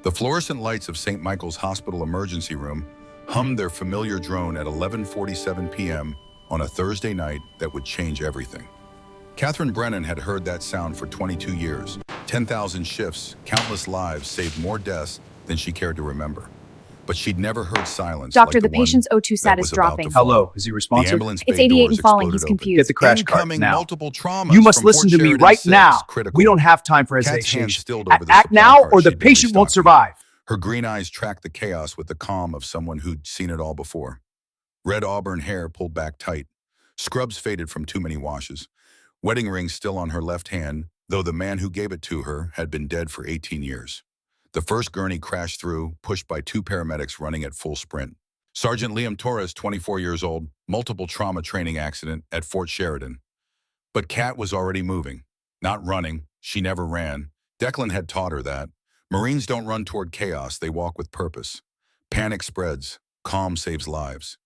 The fluorescent lights of St. Michael's Hospital emergency room hummed their familiar drone at 11:47 p.m. on a Thursday night that would change everything. Catherine Brennan had heard that sound for 22 years. 10,000 shifts, countless lives, saved more deaths than she cared to remember. But she'd never heard silence Doctor, like the patient's O2 sat is dropping. Hello, is he The responsive? ambulance It's bay 88 doors and falling. exploded He's open. confused. Get the crash cart Incoming now. multiple traumas You must from listen Fort to me Sheridan right 6, now. critical. We don't have time for Kat's hands hesitation. stilled over the Act supply now cart or the she'd been patient won't restocking. survive. Her green eyes tracked the chaos with the calm of someone who'd seen it all before. Red auburn hair pulled back tight. Scrubs faded from too many washes. Wedding ring still on her left hand, though the man who gave it to her had been dead for 18 years. The first gurney crashed through, pushed by two paramedics running at full sprint. Sergeant Liam Torres, 24 years old, multiple trauma training accident at Fort Sheridan. But Kat was already moving, not running. She never ran. Declan had taught her that. Marines don't run toward chaos, they walk with purpose. Panic spreads, calm saves lives.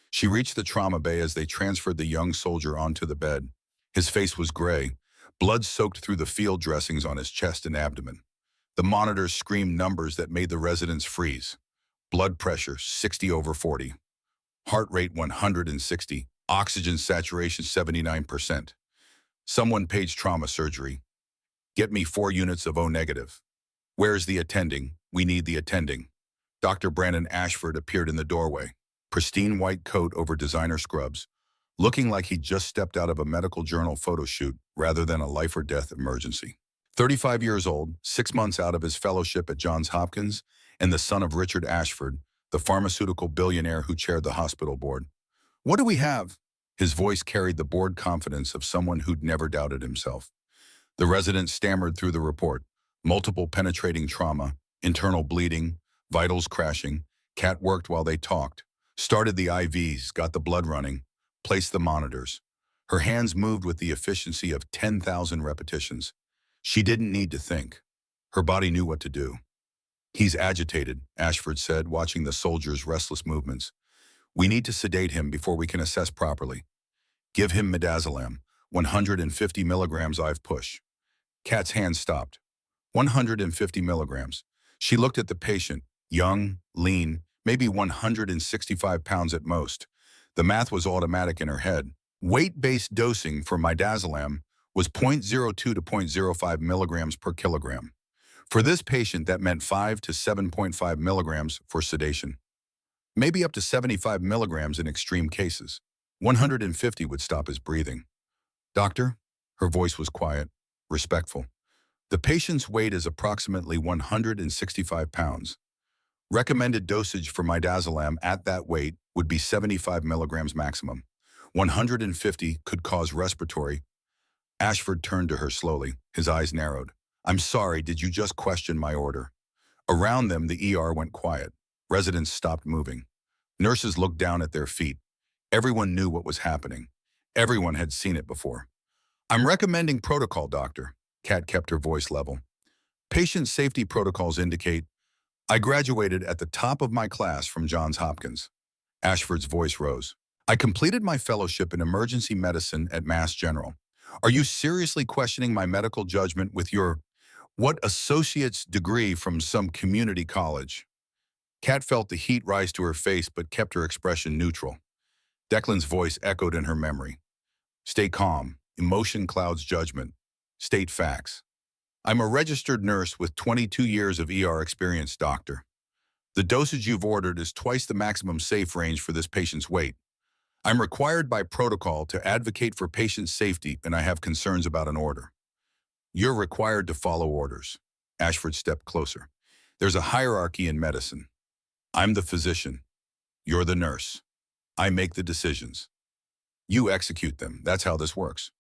She reached the trauma bay as they transferred the young soldier onto the bed. His face was gray, blood soaked through the field dressings on his chest and abdomen. The monitors screamed numbers that made the residents freeze. Blood pressure 60/40, heart rate 160, oxygen saturation 79%. Someone paged trauma surgery. Get me 4 units of O negative. Where's the attending? We need the attending. Dr. Brandon Ashford appeared in the doorway, pristine white coat over designer scrubs, looking like he'd just stepped out of a medical journal photo shoot rather than a life or death emergency. 35 years old, 6 months out of his fellowship at Johns Hopkins, and the son of Richard Ashford, the pharmaceutical billionaire who chaired the hospital board. What do we have? His voice carried the bored confidence of someone who'd never doubted himself. The resident stammered through the report. Multiple penetrating trauma, internal bleeding, vitals crashing. Kat worked while they talked. Started the IVs, got the blood running, placed the monitors. Her hands moved with the efficiency of 10,000 repetitions. She didn't need to think. Her body knew what to do. He's agitated, Ashford said, watching the soldier's restless movements. We need to sedate him before we can assess properly. Give him midazolam, 150 milligrams IV push. Kat's hand stopped. 150 milligrams. She looked at the patient, young, lean, maybe 165 pounds at most. The math was automatic in her head. Weight-based dosing for midazolam was 0.02 to 0.05 milligrams per kilogram. For this patient, that meant 5 to 7.5 milligrams for sedation. Maybe up to 75 milligrams in extreme cases. 150 would stop his breathing. Doctor? Her voice was quiet, respectful. The patient's weight is approximately 165 pounds. Recommended dosage for midazolam at that weight would be 75 milligrams maximum. 150 could cause respiratory. Ashford turned to her slowly, his eyes narrowed. I'm sorry, did you just question my order? Around them, the ER went quiet. Residents stopped moving. Nurses looked down at their feet. Everyone knew what was happening. Everyone had seen it before. I'm recommending protocol, doctor. Kat kept her voice level. Patient safety protocols indicate, I graduated at the top of my class from Johns Hopkins. Ashford's voice rose. I completed my fellowship in emergency medicine at Mass General. Are you seriously questioning my medical judgment with your, what, associate's degree from some community college? Kat felt the heat rise to her face but kept her expression neutral. Declan's voice echoed in her memory. Stay calm. Emotion clouds judgment. State facts. I'm a registered nurse with 22 years of ER experience, doctor. The dosage you've ordered is twice the maximum safe range for this patient's weight. I'm required by protocol to advocate for patient safety, and I have concerns about an order. You're required to follow orders. Ashford stepped closer. There's a hierarchy in medicine. I'm the physician. You're the nurse. I make the decisions. You execute them. That's how this works.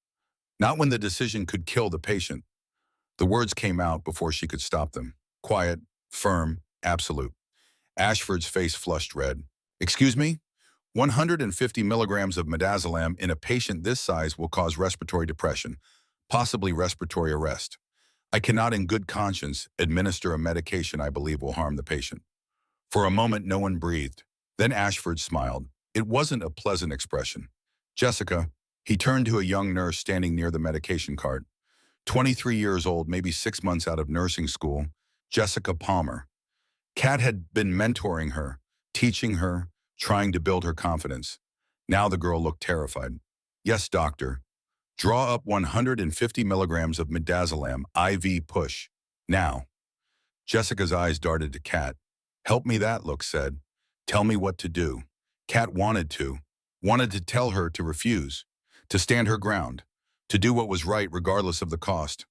Not when the decision could kill the patient. The words came out before she could stop them. Quiet, firm, absolute. Ashford's face flushed red. Excuse me? 150 milligrams of midazolam in a patient this size will cause respiratory depression, possibly respiratory arrest. I cannot in good conscience administer a medication I believe will harm the patient. For a moment, no one breathed. Then Ashford smiled. It wasn't a pleasant expression. Jessica, he turned to a young nurse standing near the medication cart. 23 years old, maybe 6 months out of nursing school, Jessica Palmer. Kat had been mentoring her, teaching her, trying to build her confidence. Now the girl looked terrified. Yes, doctor. Draw up 150 milligrams of midazolam IV push. Now. Jessica's eyes darted to Kat. Help me, that look said. Tell me what to do. Kat wanted to tell her to refuse, to stand her ground, to do what was right regardless of the cost.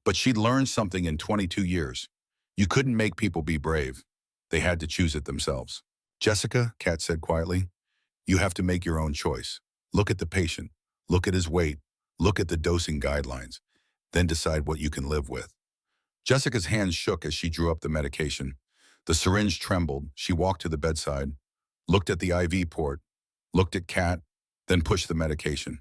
But she'd learned something in 22 years. You couldn't make people be brave. They had to choose it themselves. Jessica, Kat said quietly, you have to make your own choice. Look at the patient. Look at his weight. Look at the dosing guidelines. Then decide what you can live with. Jessica's hands shook as she drew up the medication. The syringe trembled. She walked to the bedside, looked at the IV port, looked at Kat, then pushed the medication.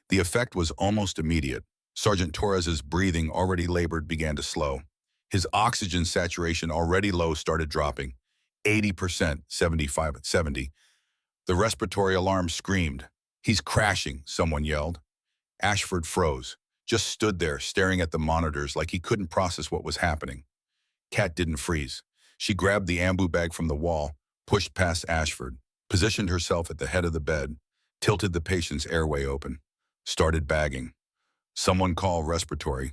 The effect was almost immediate. Sergeant Torres's breathing, already labored, began to slow. His oxygen saturation, already low, started dropping. 80%, 75, 70. The respiratory alarm screamed. He's crashing, someone yelled. Ashford froze, just stood there staring at the monitors like he couldn't process what was happening. Kat didn't freeze. She grabbed the ambu bag from the wall, pushed past Ashford, positioned herself at the head of the bed, tilted the patient's airway open, started bagging. Someone call respiratory.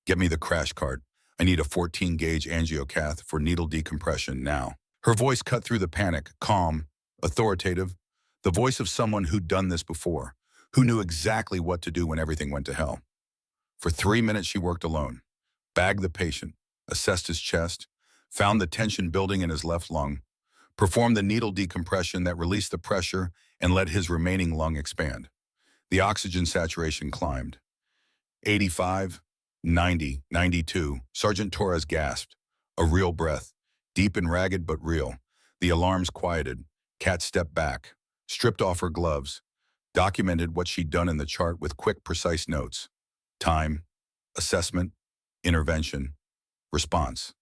Get me the crash cart. I need a 14-gauge angiocath for needle decompression now. Her voice cut through the panic, calm, authoritative, the voice of someone who'd done this before, who knew exactly what to do when everything went to hell. For 3 minutes she worked alone, bagged the patient, assessed his chest, found the tension building in his left lung, performed the needle decompression that released the pressure and let his remaining lung expand. The oxygen saturation climbed. 85, 90, 92. Sergeant Torres gasped. A real breath, deep and ragged but real. The alarms quieted. Kat stepped back, stripped off her gloves, documented what she'd done in the chart with quick, precise notes. Time, assessment, intervention, response.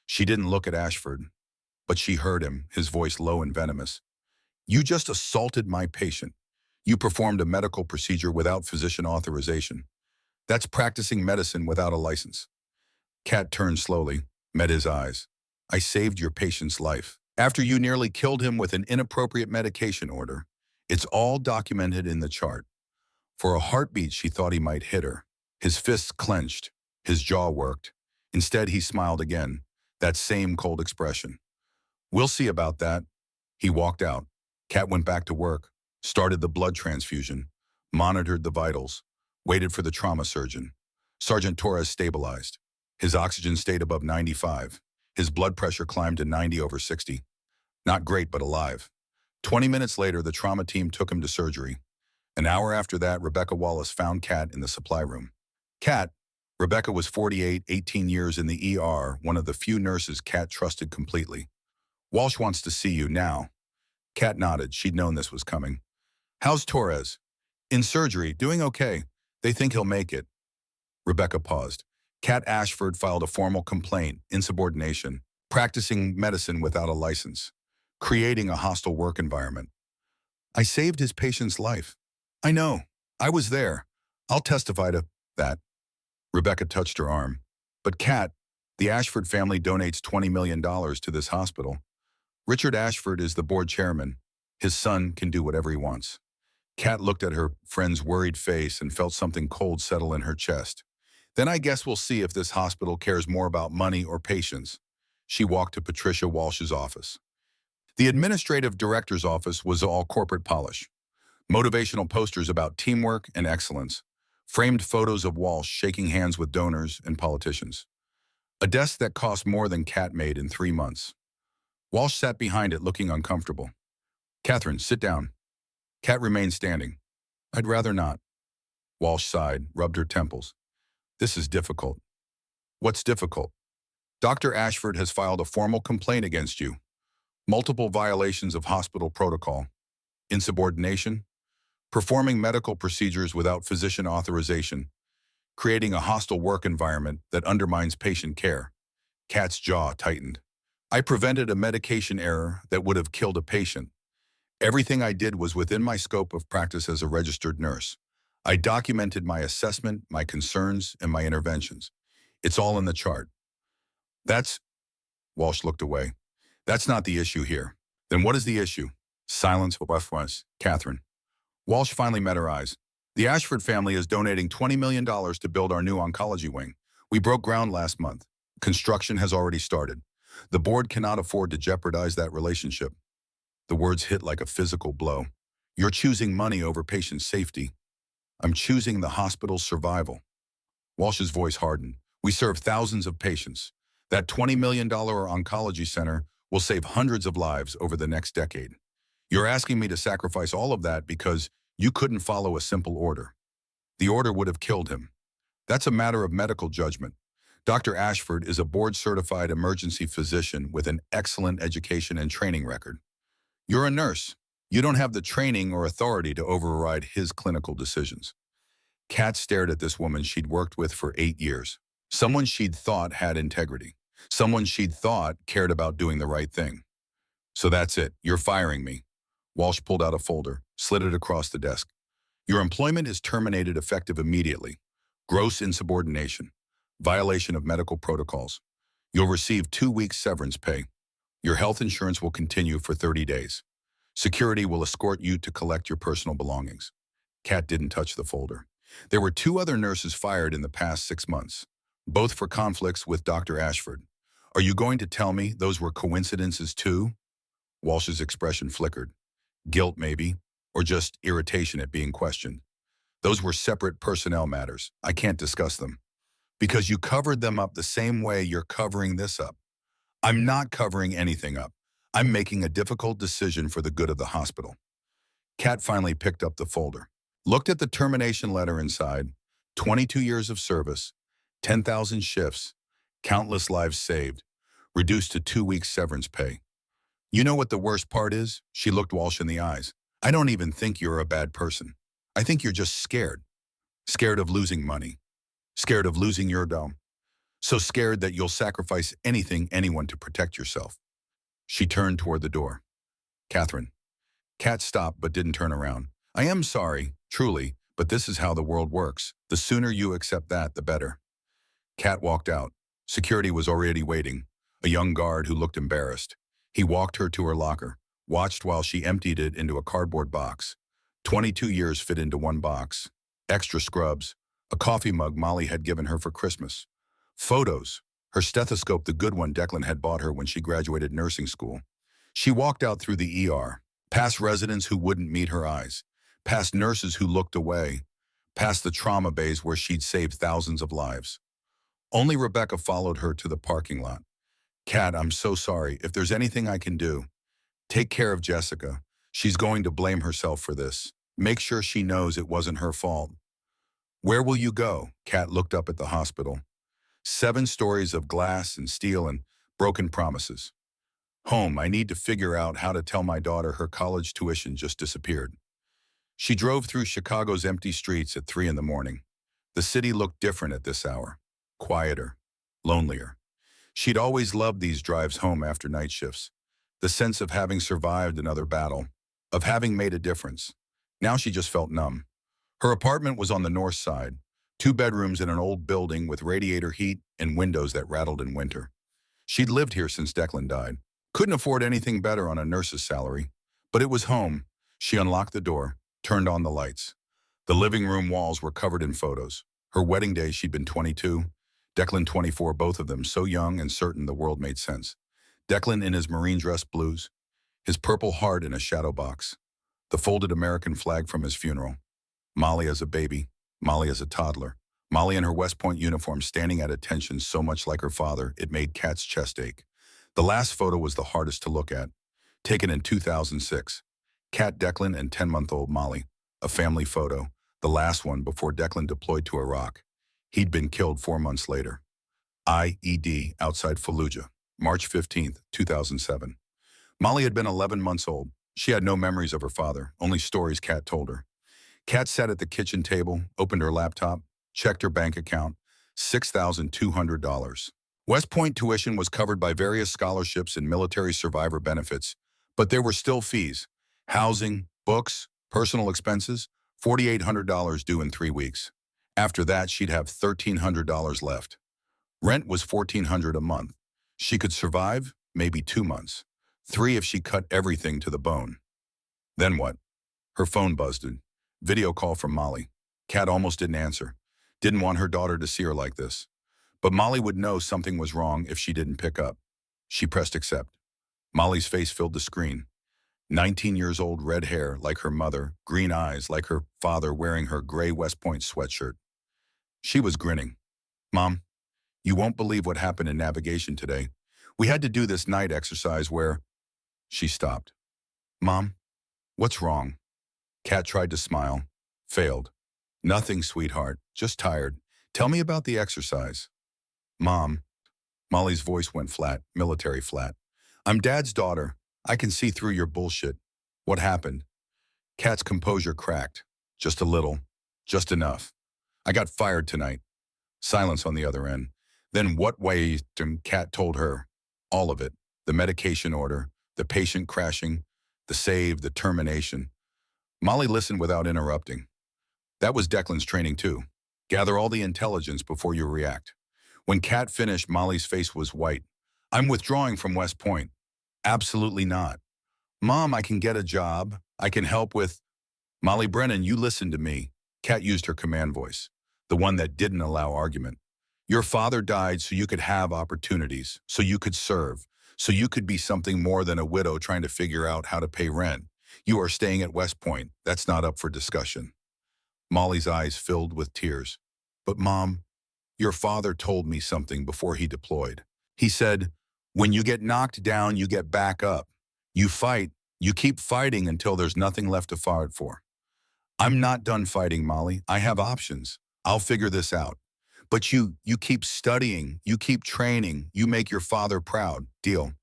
She didn't look at Ashford, but she heard him, his voice low and venomous. You just assaulted my patient. You performed a medical procedure without physician authorization. That's practicing medicine without a license. Kat turned slowly, met his eyes. I saved your patient's life. After you nearly killed him with an inappropriate medication order. It's all documented in the chart. For a heartbeat, she thought he might hit her. His fists clenched, his jaw worked. Instead, he smiled again, that same cold expression. We'll see about that. He walked out. Kat went back to work, started the blood transfusion, monitored the vitals, waited for the trauma surgeon. Sergeant Torres stabilized. His oxygen stayed above 95. His blood pressure climbed to 90/60. Not great, but alive. 20 minutes later, the trauma team took him to surgery. An hour after that, Rebecca Wallace found Kat in the supply room. Rebecca was 48, 18 years in the ER, one of the few nurses Kat trusted completely. Walsh wants to see you now. Kat nodded. She'd known this was coming. How's Torres? In surgery, doing okay. They think he'll make it. Rebecca paused. Kat Ashford filed a formal complaint, insubordination, practicing medicine without a license, creating a hostile work environment. I saved his patient's life. I know. I was there. I'll testify to that. Rebecca touched her arm. But Kat, the Ashford family donates $20 million to this hospital. Richard Ashford is the board chairman. His son can do whatever he wants. Kat looked at her friend's worried face and felt something cold settle in her chest. Then I guess we'll see if this hospital cares more about money or patients. She walked to Patricia Walsh's office. The administrative director's office was all corporate polish. Motivational posters about teamwork and excellence. Framed photos of Walsh shaking hands with donors and politicians. A desk that cost more than Kat made in 3 months. Walsh sat behind it looking uncomfortable. Catherine, sit down. Kat remained standing. I'd rather not. Walsh sighed, rubbed her temples. This is difficult. What's difficult? Dr. Ashford has filed a formal complaint against you. Multiple violations of hospital protocol. Insubordination. Performing medical procedures without physician authorization. Creating a hostile work environment that undermines patient care. Kat's jaw tightened. I prevented a medication error that would have killed a patient. Everything I did was within my scope of practice as a registered nurse. I documented my assessment, my concerns, and my interventions. It's all in the chart. Walsh looked away. That's not the issue here. Then what is the issue? Silence was Catherine. Walsh finally met her eyes. The Ashford family is donating $20 million to build our new oncology wing. We broke ground last month. Construction has already started. The board cannot afford to jeopardize that relationship. The words hit like a physical blow. You're choosing money over patient safety. I'm choosing the hospital's survival. Walsh's voice hardened. We serve thousands of patients. That $20 million oncology center will save hundreds of lives over the next decade. You're asking me to sacrifice all of that because you couldn't follow a simple order. The order would have killed him. That's a matter of medical judgment. Dr. Ashford is a board-certified emergency physician with an excellent education and training record. You're a nurse. You don't have the training or authority to override his clinical decisions. Kat stared at this woman she'd worked with for 8 years. Someone she'd thought had integrity. Someone she'd thought cared about doing the right thing. So that's it. You're firing me. Walsh pulled out a folder, slid it across the desk. Your employment is terminated effective immediately. Gross insubordination. Violation of medical protocols. You'll receive 2 weeks severance pay. Your health insurance will continue for 30 days. Security will escort you to collect your personal belongings. Kat didn't touch the folder. There were 2 other nurses fired in the past 6 months, both for conflicts with Dr. Ashford. Are you going to tell me those were coincidences too? Walsh's expression flickered. Guilt, maybe, or just irritation at being questioned. Those were separate personnel matters. I can't discuss them. Because you covered them up the same way you're covering this up. I'm not covering anything up. I'm making a difficult decision for the good of the hospital. Kat finally picked up the folder, looked at the termination letter inside, 22 years of service, 10,000 shifts, countless lives saved, reduced to 2 weeks severance pay. You know what the worst part is? She looked Walsh in the eyes. I don't even think you're a bad person. I think you're just scared. Scared of losing money. Scared of losing your dome. So scared that you'll sacrifice anyone to protect yourself. She turned toward the door. Catherine. Kat stopped but didn't turn around. I am sorry, truly, but this is how the world works. The sooner you accept that, the better. Kat walked out. Security was already waiting, a young guard who looked embarrassed. He walked her to her locker, watched while she emptied it into a cardboard box. 22 years fit into one box. Extra scrubs, a coffee mug Molly had given her for Christmas. Photos, her stethoscope, the good one Declan had bought her when she graduated nursing school. She walked out through the ER, past residents who wouldn't meet her eyes, past nurses who looked away, past the trauma bays where she'd saved thousands of lives. Only Rebecca followed her to the parking lot. Kat, I'm so sorry. If there's anything I can do, take care of Jessica. She's going to blame herself for this. Make sure she knows it wasn't her fault. Where will you go? Kat looked up at the hospital. 7 stories of glass and steel and broken promises. Home, I need to figure out how to tell my daughter her college tuition just disappeared. She drove through Chicago's empty streets at 3 in the morning. The city looked different at this hour. Quieter, lonelier. She'd always loved these drives home after night shifts. The sense of having survived another battle, of having made a difference. Now she just felt numb. Her apartment was on the north side, 2 bedrooms in an old building with radiator heat and windows that rattled in winter. She'd lived here since Declan died. Couldn't afford anything better on a nurse's salary. But it was home. She unlocked the door, turned on the lights. The living room walls were covered in photos. Her wedding day, she'd been 22. Declan 24, both of them so young and certain the world made sense. Declan in his marine dress blues, his purple heart in a shadow box. The folded American flag from his funeral. Molly as a baby, Molly as a toddler. Molly in her West Point uniform standing at attention so much like her father, it made Kat's chest ache. The last photo was the hardest to look at. Taken in 2006. Kat, Declan, and 10-month-old Molly. A family photo, the last one before Declan deployed to Iraq. He'd been killed 4 months later. IED outside Fallujah, March 15, 2007. Molly had been 11 months old. She had no memories of her father, only stories Kat told her. Kat sat at the kitchen table, opened her laptop, checked her bank account, $6,200. West Point tuition was covered by various scholarships and military survivor benefits, but there were still fees. Housing, books, personal expenses, $4,800 due in 3 weeks. After that, she'd have $1,300 left. Rent was $1,400 a month. She could survive maybe 2 months. 3 if she cut everything to the bone. Then what? Her phone buzzed. Video call from Molly. Kat almost didn't answer. Didn't want her daughter to see her like this. But Molly would know something was wrong if she didn't pick up. She pressed accept. Molly's face filled the screen. 19 years old, red hair like her mother, green eyes like her father, wearing her gray West Point sweatshirt. She was grinning. Mom, you won't believe what happened in navigation today. We had to do this night exercise where... She stopped. Mom, what's wrong? Kat tried to smile. Failed. Nothing, sweetheart. Just tired. Tell me about the exercise. Mom. Molly's voice went flat, military flat. I'm Dad's daughter. I can see through your bullshit. What happened? Kat's composure cracked. Just a little. Just enough. I got fired tonight. Silence on the other end. Then what way? Kat told her. All of it. The medication order, the patient crashing, the save, the termination. Molly listened without interrupting. That was Declan's training too. Gather all the intelligence before you react. When Kat finished, Molly's face was white. I'm withdrawing from West Point. Absolutely not. Mom, I can get a job. I can help with... Molly Brennan, you listen to me. Kat used her command voice, the one that didn't allow argument. Your father died so you could have opportunities, so you could serve, so you could be something more than a widow trying to figure out how to pay rent. You are staying at West Point. That's not up for discussion. Molly's eyes filled with tears. But Mom, your father told me something before he deployed. He said, when you get knocked down, you get back up. You fight. You keep fighting until there's nothing left to fight for. I'm not done fighting, Molly. I have options. I'll figure this out. But you keep studying. You keep training. You make your father proud. Deal.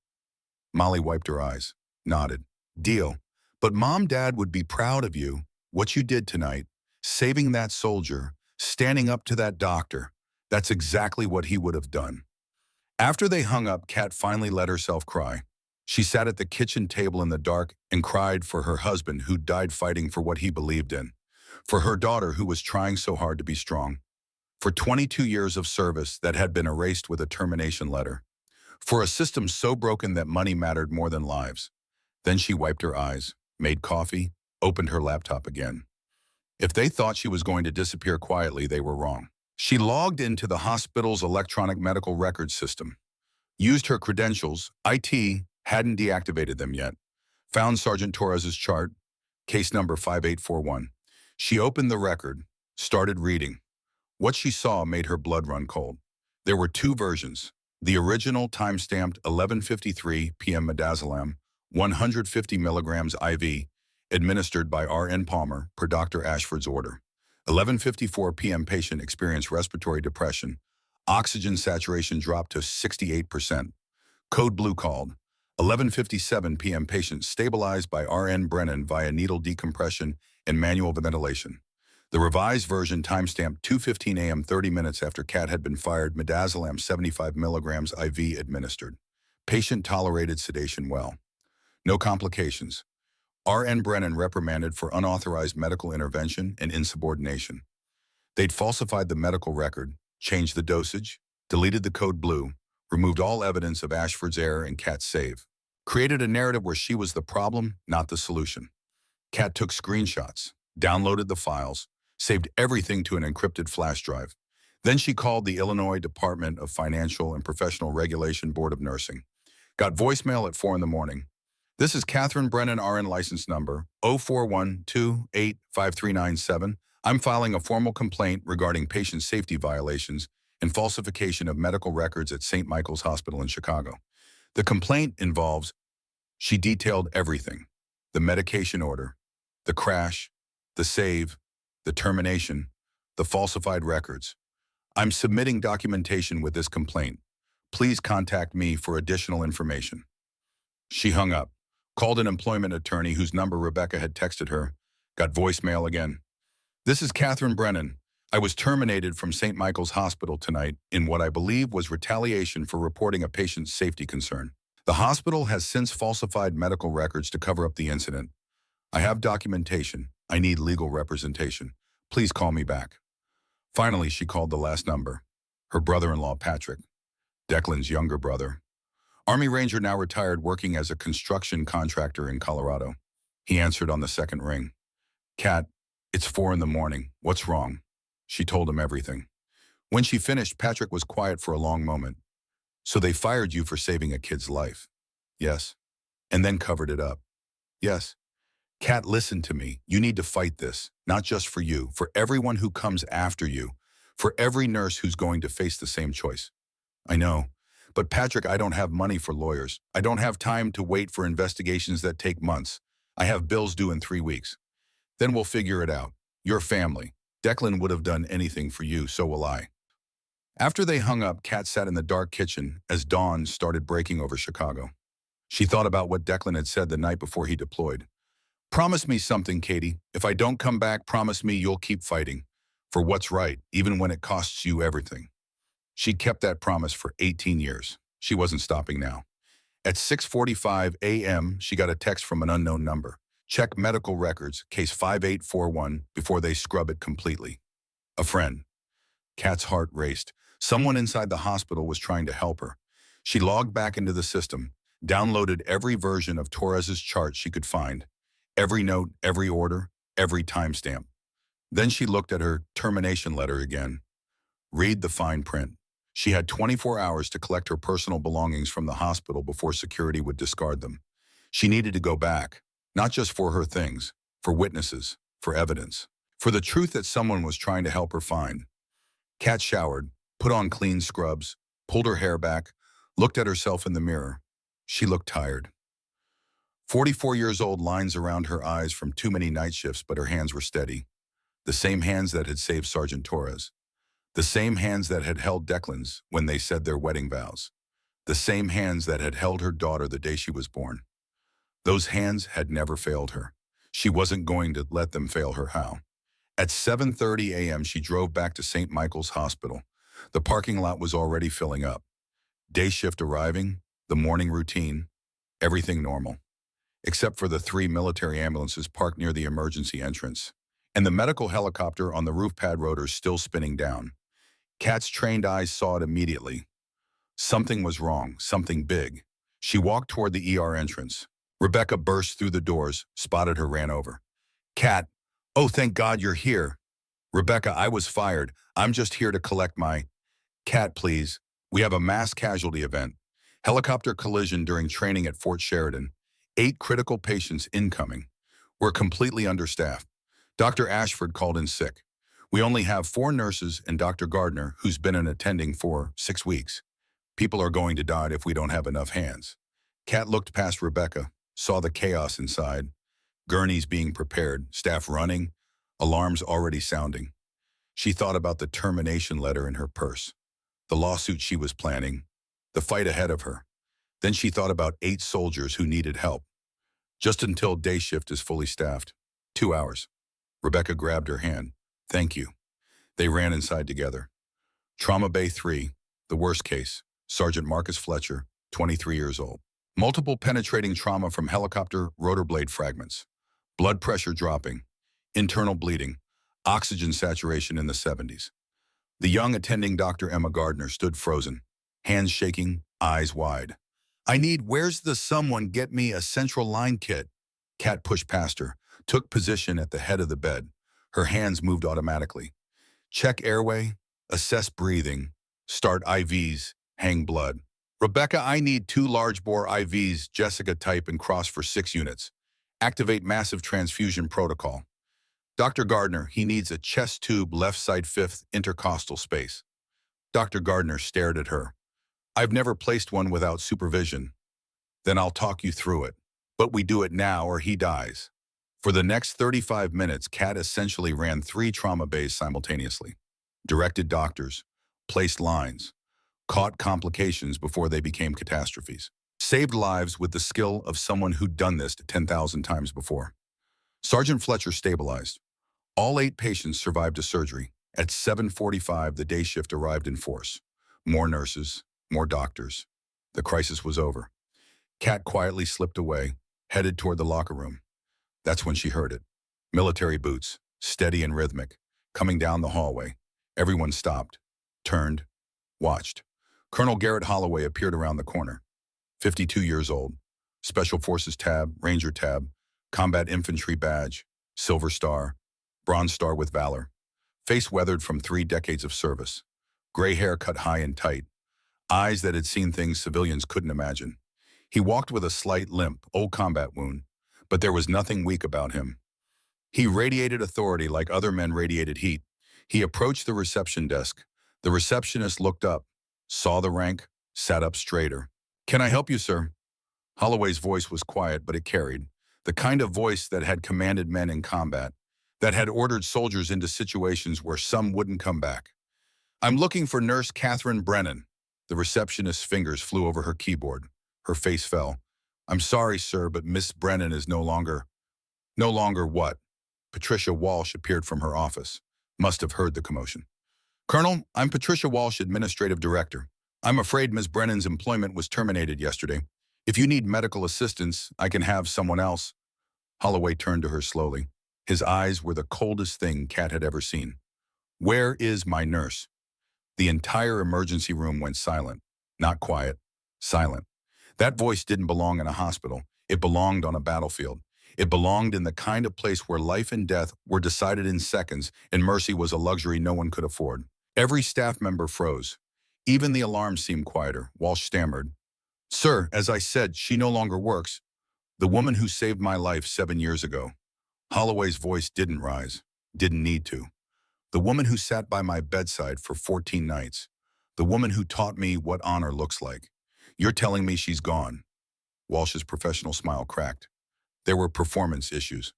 Molly wiped her eyes, nodded. Deal. But Mom, Dad would be proud of you. What you did tonight, saving that soldier, standing up to that doctor. That's exactly what he would have done. After they hung up, Kat finally let herself cry. She sat at the kitchen table in the dark and cried for her husband who died fighting for what he believed in, for her daughter who was trying so hard to be strong, for 22 years of service that had been erased with a termination letter, for a system so broken that money mattered more than lives. Then she wiped her eyes, made coffee, opened her laptop again. If they thought she was going to disappear quietly, they were wrong. She logged into the hospital's electronic medical records system, used her credentials. IT hadn't deactivated them yet. Found Sergeant Torres's chart, case number 5841. She opened the record, started reading. What she saw made her blood run cold. There were two versions. The original time-stamped 11:53 p.m. midazolam, 150 milligrams IV, administered by R.N. Palmer per Dr. Ashford's order. 11:54 p.m. patient experienced respiratory depression. Oxygen saturation dropped to 68%. Code blue called. 11:57 p.m. patient stabilized by R.N. Brennan via needle decompression and manual ventilation. The revised version timestamped 2:15 a.m. 30 minutes after Kat had been fired, midazolam 75 milligrams IV administered. Patient tolerated sedation well. No complications. R.N. Brennan reprimanded for unauthorized medical intervention and insubordination. They'd falsified the medical record, changed the dosage, deleted the code blue, removed all evidence of Ashford's error and Kat's save. Created a narrative where she was the problem, not the solution. Kat took screenshots, downloaded the files, saved everything to an encrypted flash drive. Then she called the Illinois Department of Financial and Professional Regulation Board of Nursing. Got voicemail at 4 in the morning. This is Catherine Brennan, RN license number 041285397. I'm filing a formal complaint regarding patient safety violations and falsification of medical records at St. Michael's Hospital in Chicago. The complaint involves, she detailed everything, the medication order, the crash, the save, the termination, the falsified records. I'm submitting documentation with this complaint. Please contact me for additional information. She hung up, called an employment attorney whose number Rebecca had texted her, got voicemail again. This is Catherine Brennan. I was terminated from St. Michael's Hospital tonight in what I believe was retaliation for reporting a patient's safety concern. The hospital has since falsified medical records to cover up the incident. I have documentation. I need legal representation. Please call me back. Finally, she called the last number. Her brother-in-law, Patrick, Declan's younger brother. Army Ranger now retired working as a construction contractor in Colorado. He answered on the second ring. Kat, it's 4 in the morning. What's wrong? She told him everything. When she finished, Patrick was quiet for a long moment. So they fired you for saving a kid's life? Yes. And then covered it up? Yes. Kat, listen to me. You need to fight this, not just for you, for everyone who comes after you, for every nurse who's going to face the same choice. I know. But Patrick, I don't have money for lawyers. I don't have time to wait for investigations that take months. I have bills due in 3 weeks. Then we'll figure it out. Your family. Declan would have done anything for you, so will I. After they hung up, Kat sat in the dark kitchen as dawn started breaking over Chicago. She thought about what Declan had said the night before he deployed. Promise me something, Katie. If I don't come back, promise me you'll keep fighting for what's right, even when it costs you everything. She'd kept that promise for 18 years. She wasn't stopping now. At 6:45 a.m., she got a text from an unknown number. Check medical records, case 5841, before they scrub it completely. A friend. Kat's heart raced. Someone inside the hospital was trying to help her. She logged back into the system, downloaded every version of Torres's chart she could find, every note, every order, every timestamp. Then she looked at her termination letter again. Read the fine print. She had 24 hours to collect her personal belongings from the hospital before security would discard them. She needed to go back, not just for her things, for witnesses, for evidence, for the truth that someone was trying to help her find. Kat showered, put on clean scrubs, pulled her hair back, looked at herself in the mirror. She looked tired. 44 years old, lines around her eyes from too many night shifts, but her hands were steady. The same hands that had saved Sergeant Torres. The same hands that had held Declan's when they said their wedding vows. The same hands that had held her daughter the day she was born. Those hands had never failed her. She wasn't going to let them fail her. How? At 7:30 a.m., she drove back to St. Michael's Hospital. The parking lot was already filling up. Day shift arriving, the morning routine, everything normal. Except for the 3 military ambulances parked near the emergency entrance, and the medical helicopter on the roof pad rotors still spinning down. Kat's trained eyes saw it immediately. Something was wrong, something big. She walked toward the ER entrance. Rebecca burst through the doors, spotted her, ran over. Kat, oh, thank God you're here. Rebecca, I was fired. I'm just here to collect my... Kat, please. We have a mass casualty event. Helicopter collision during training at Fort Sheridan. 8 critical patients incoming. We're completely understaffed. Dr. Ashford called in sick. We only have 4 nurses and Dr. Gardner, who's been in attending for 6 weeks. People are going to die if we don't have enough hands. Kat looked past Rebecca, saw the chaos inside. Gurneys being prepared, staff running, alarms already sounding. She thought about the termination letter in her purse, the lawsuit she was planning, the fight ahead of her. Then she thought about 8 soldiers who needed help. Just until day shift is fully staffed. 2 hours. Rebecca grabbed her hand. Thank you. They ran inside together. Trauma Bay 3, the worst case. Sergeant Marcus Fletcher, 23 years old. Multiple penetrating trauma from helicopter rotor blade fragments. Blood pressure dropping. Internal bleeding. Oxygen saturation in the 70s. The young attending Dr. Emma Gardner stood frozen, hands shaking, eyes wide. Where's the someone get me a central line kit? Kat pushed past her, took position at the head of the bed. Her hands moved automatically. Check airway, assess breathing, start IVs, hang blood. Rebecca, I need 2 large bore IVs, Jessica type and cross for 6 units. Activate massive transfusion protocol. Dr. Gardner, he needs a chest tube left side 5th intercostal space. Dr. Gardner stared at her. I've never placed one without supervision. Then I'll talk you through it. But we do it now or he dies. For the next 35 minutes, Kat essentially ran 3 trauma bays simultaneously. Directed doctors, placed lines, caught complications before they became catastrophes. Saved lives with the skill of someone who'd done this 10,000 times before. Sergeant Fletcher stabilized. All 8 patients survived a surgery. At 7:45, the day shift arrived in force. More nurses, more doctors. The crisis was over. Kat quietly slipped away, headed toward the locker room. That's when she heard it. Military boots, steady and rhythmic, coming down the hallway. Everyone stopped, turned, watched. Colonel Garrett Holloway appeared around the corner. 52 years old. Special Forces tab, Ranger tab, Combat Infantry badge, Silver Star, Bronze Star with Valor. Face weathered from 3 decades of service. Gray hair cut high and tight. Eyes that had seen things civilians couldn't imagine. He walked with a slight limp, old combat wound, but there was nothing weak about him. He radiated authority like other men radiated heat. He approached the reception desk. The receptionist looked up, saw the rank, sat up straighter. "Can I help you, sir?" Holloway's voice was quiet, but it carried. The kind of voice that had commanded men in combat, that had ordered soldiers into situations where some wouldn't come back. "I'm looking for Nurse Catherine Brennan." The receptionist's fingers flew over her keyboard. Her face fell. "I'm sorry, sir, but Miss Brennan is no longer..." "No longer what?" Patricia Walsh appeared from her office. Must have heard the commotion. "Colonel, I'm Patricia Walsh, Administrative Director. I'm afraid Miss Brennan's employment was terminated yesterday. If you need medical assistance, I can have someone else." Holloway turned to her slowly. His eyes were the coldest thing Kat had ever seen. "Where is my nurse?" The entire emergency room went silent. Not quiet, silent. That voice didn't belong in a hospital. It belonged on a battlefield. It belonged in the kind of place where life and death were decided in seconds, and mercy was a luxury no one could afford. Every staff member froze. Even the alarm seemed quieter. Walsh stammered. "Sir, as I said, she no longer works. The woman who saved my life 7 years ago." Holloway's voice didn't rise, didn't need to. "The woman who sat by my bedside for 14 nights. The woman who taught me what honor looks like. You're telling me she's gone?" Walsh's professional smile cracked. There were performance issues.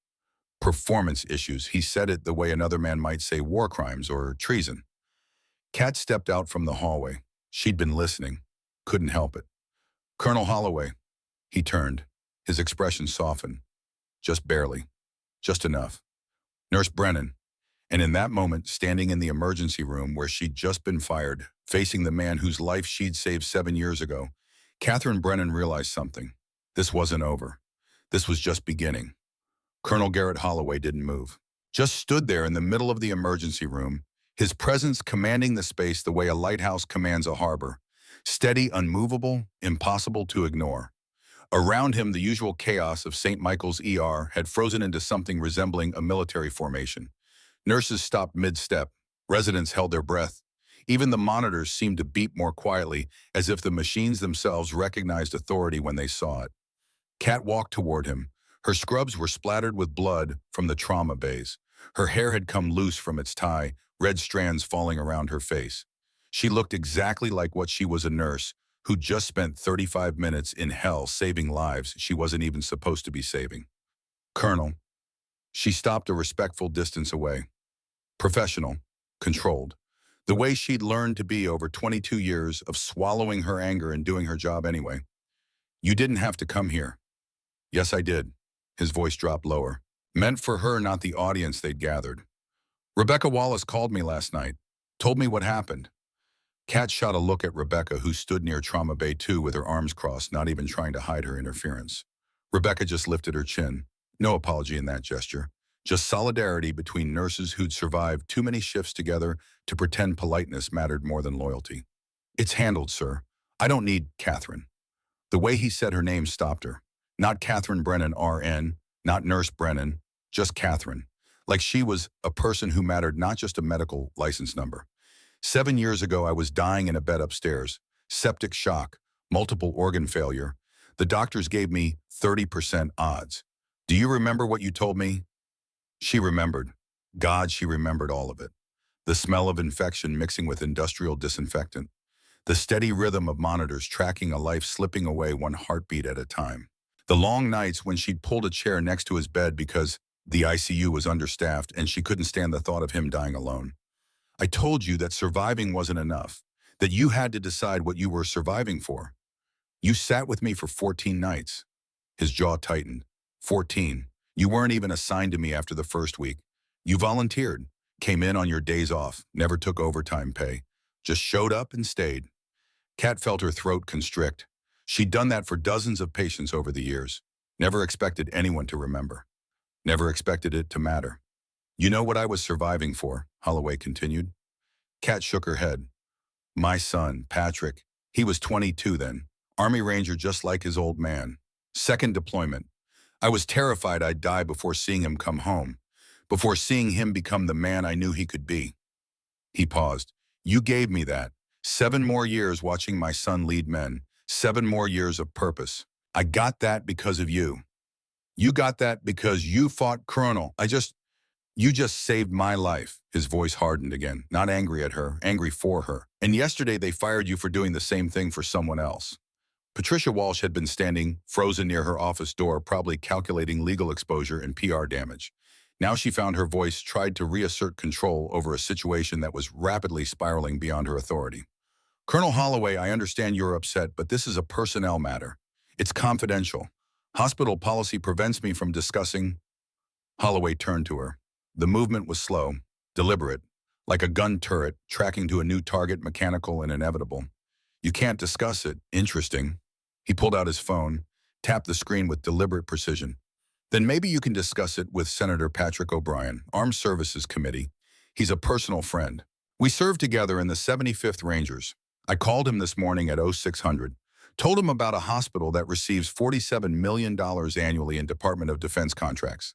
Performance issues. He said it the way another man might say war crimes or treason. Kat stepped out from the hallway. She'd been listening. Couldn't help it. "Colonel Holloway." He turned. His expression softened. Just barely. Just enough. "Nurse Brennan." And in that moment, standing in the emergency room where she'd just been fired, facing the man whose life she'd saved 7 years ago, Catherine Brennan realized something. This wasn't over. This was just beginning. Colonel Garrett Holloway didn't move. Just stood there in the middle of the emergency room, his presence commanding the space the way a lighthouse commands a harbor. Steady, unmovable, impossible to ignore. Around him, the usual chaos of St. Michael's ER had frozen into something resembling a military formation. Nurses stopped mid-step. Residents held their breath. Even the monitors seemed to beep more quietly, as if the machines themselves recognized authority when they saw it. Kat walked toward him. Her scrubs were splattered with blood from the trauma bays. Her hair had come loose from its tie, red strands falling around her face. She looked exactly like what she was, a nurse who'd just spent 35 minutes in hell saving lives she wasn't even supposed to be saving. "Colonel." She stopped a respectful distance away. Professional, controlled. The way she'd learned to be over 22 years of swallowing her anger and doing her job anyway. "You didn't have to come here." "Yes, I did." His voice dropped lower. Meant for her, not the audience they'd gathered. "Rebecca Wallace called me last night. Told me what happened." Kat shot a look at Rebecca, who stood near Trauma Bay 2 with her arms crossed, not even trying to hide her interference. Rebecca just lifted her chin. No apology in that gesture. Just solidarity between nurses who'd survived too many shifts together to pretend politeness mattered more than loyalty. "It's handled, sir. I don't need Catherine." The way he said her name stopped her. Not Catherine Brennan, RN, not Nurse Brennan, just Catherine. Like she was a person who mattered, not just a medical license number. 7 years ago, I was dying in a bed upstairs. Septic shock, multiple organ failure. The doctors gave me 30% odds. "Do you remember what you told me?" She remembered. God, she remembered all of it. The smell of infection mixing with industrial disinfectant. The steady rhythm of monitors tracking a life slipping away one heartbeat at a time. The long nights when she'd pulled a chair next to his bed because the ICU was understaffed and she couldn't stand the thought of him dying alone. "I told you that surviving wasn't enough, that you had to decide what you were surviving for. You sat with me for 14 nights. His jaw tightened. 14. You weren't even assigned to me after the first week. You volunteered, came in on your days off, never took overtime pay, just showed up and stayed. Kat felt her throat constrict. She'd done that for dozens of patients over the years. Never expected anyone to remember. Never expected it to matter. "You know what I was surviving for," Holloway continued. Kat shook her head. "My son, Patrick, he was 22 then. Army Ranger just like his old man. Second deployment. I was terrified I'd die before seeing him come home, before seeing him become the man I knew he could be. He paused. You gave me that. 7 more years watching my son lead men. 7 more years of purpose. I got that because of you. You got that because you fought Colonel. You just saved my life. His voice hardened again, not angry at her, angry for her. And yesterday they fired you for doing the same thing for someone else. Patricia Walsh had been standing, frozen near her office door, probably calculating legal exposure and PR damage. Now she found her voice tried to reassert control over a situation that was rapidly spiraling beyond her authority. Colonel Holloway, I understand you're upset, but this is a personnel matter. It's confidential. Hospital policy prevents me from discussing. Holloway turned to her. The movement was slow, deliberate, like a gun turret tracking to a new target, mechanical and inevitable. You can't discuss it. Interesting. He pulled out his phone, tapped the screen with deliberate precision. Then maybe you can discuss it with Senator Patrick O'Brien, Armed Services Committee. He's a personal friend. We served together in the 75th Rangers. I called him this morning at 0600, told him about a hospital that receives $47 million annually in Department of Defense contracts.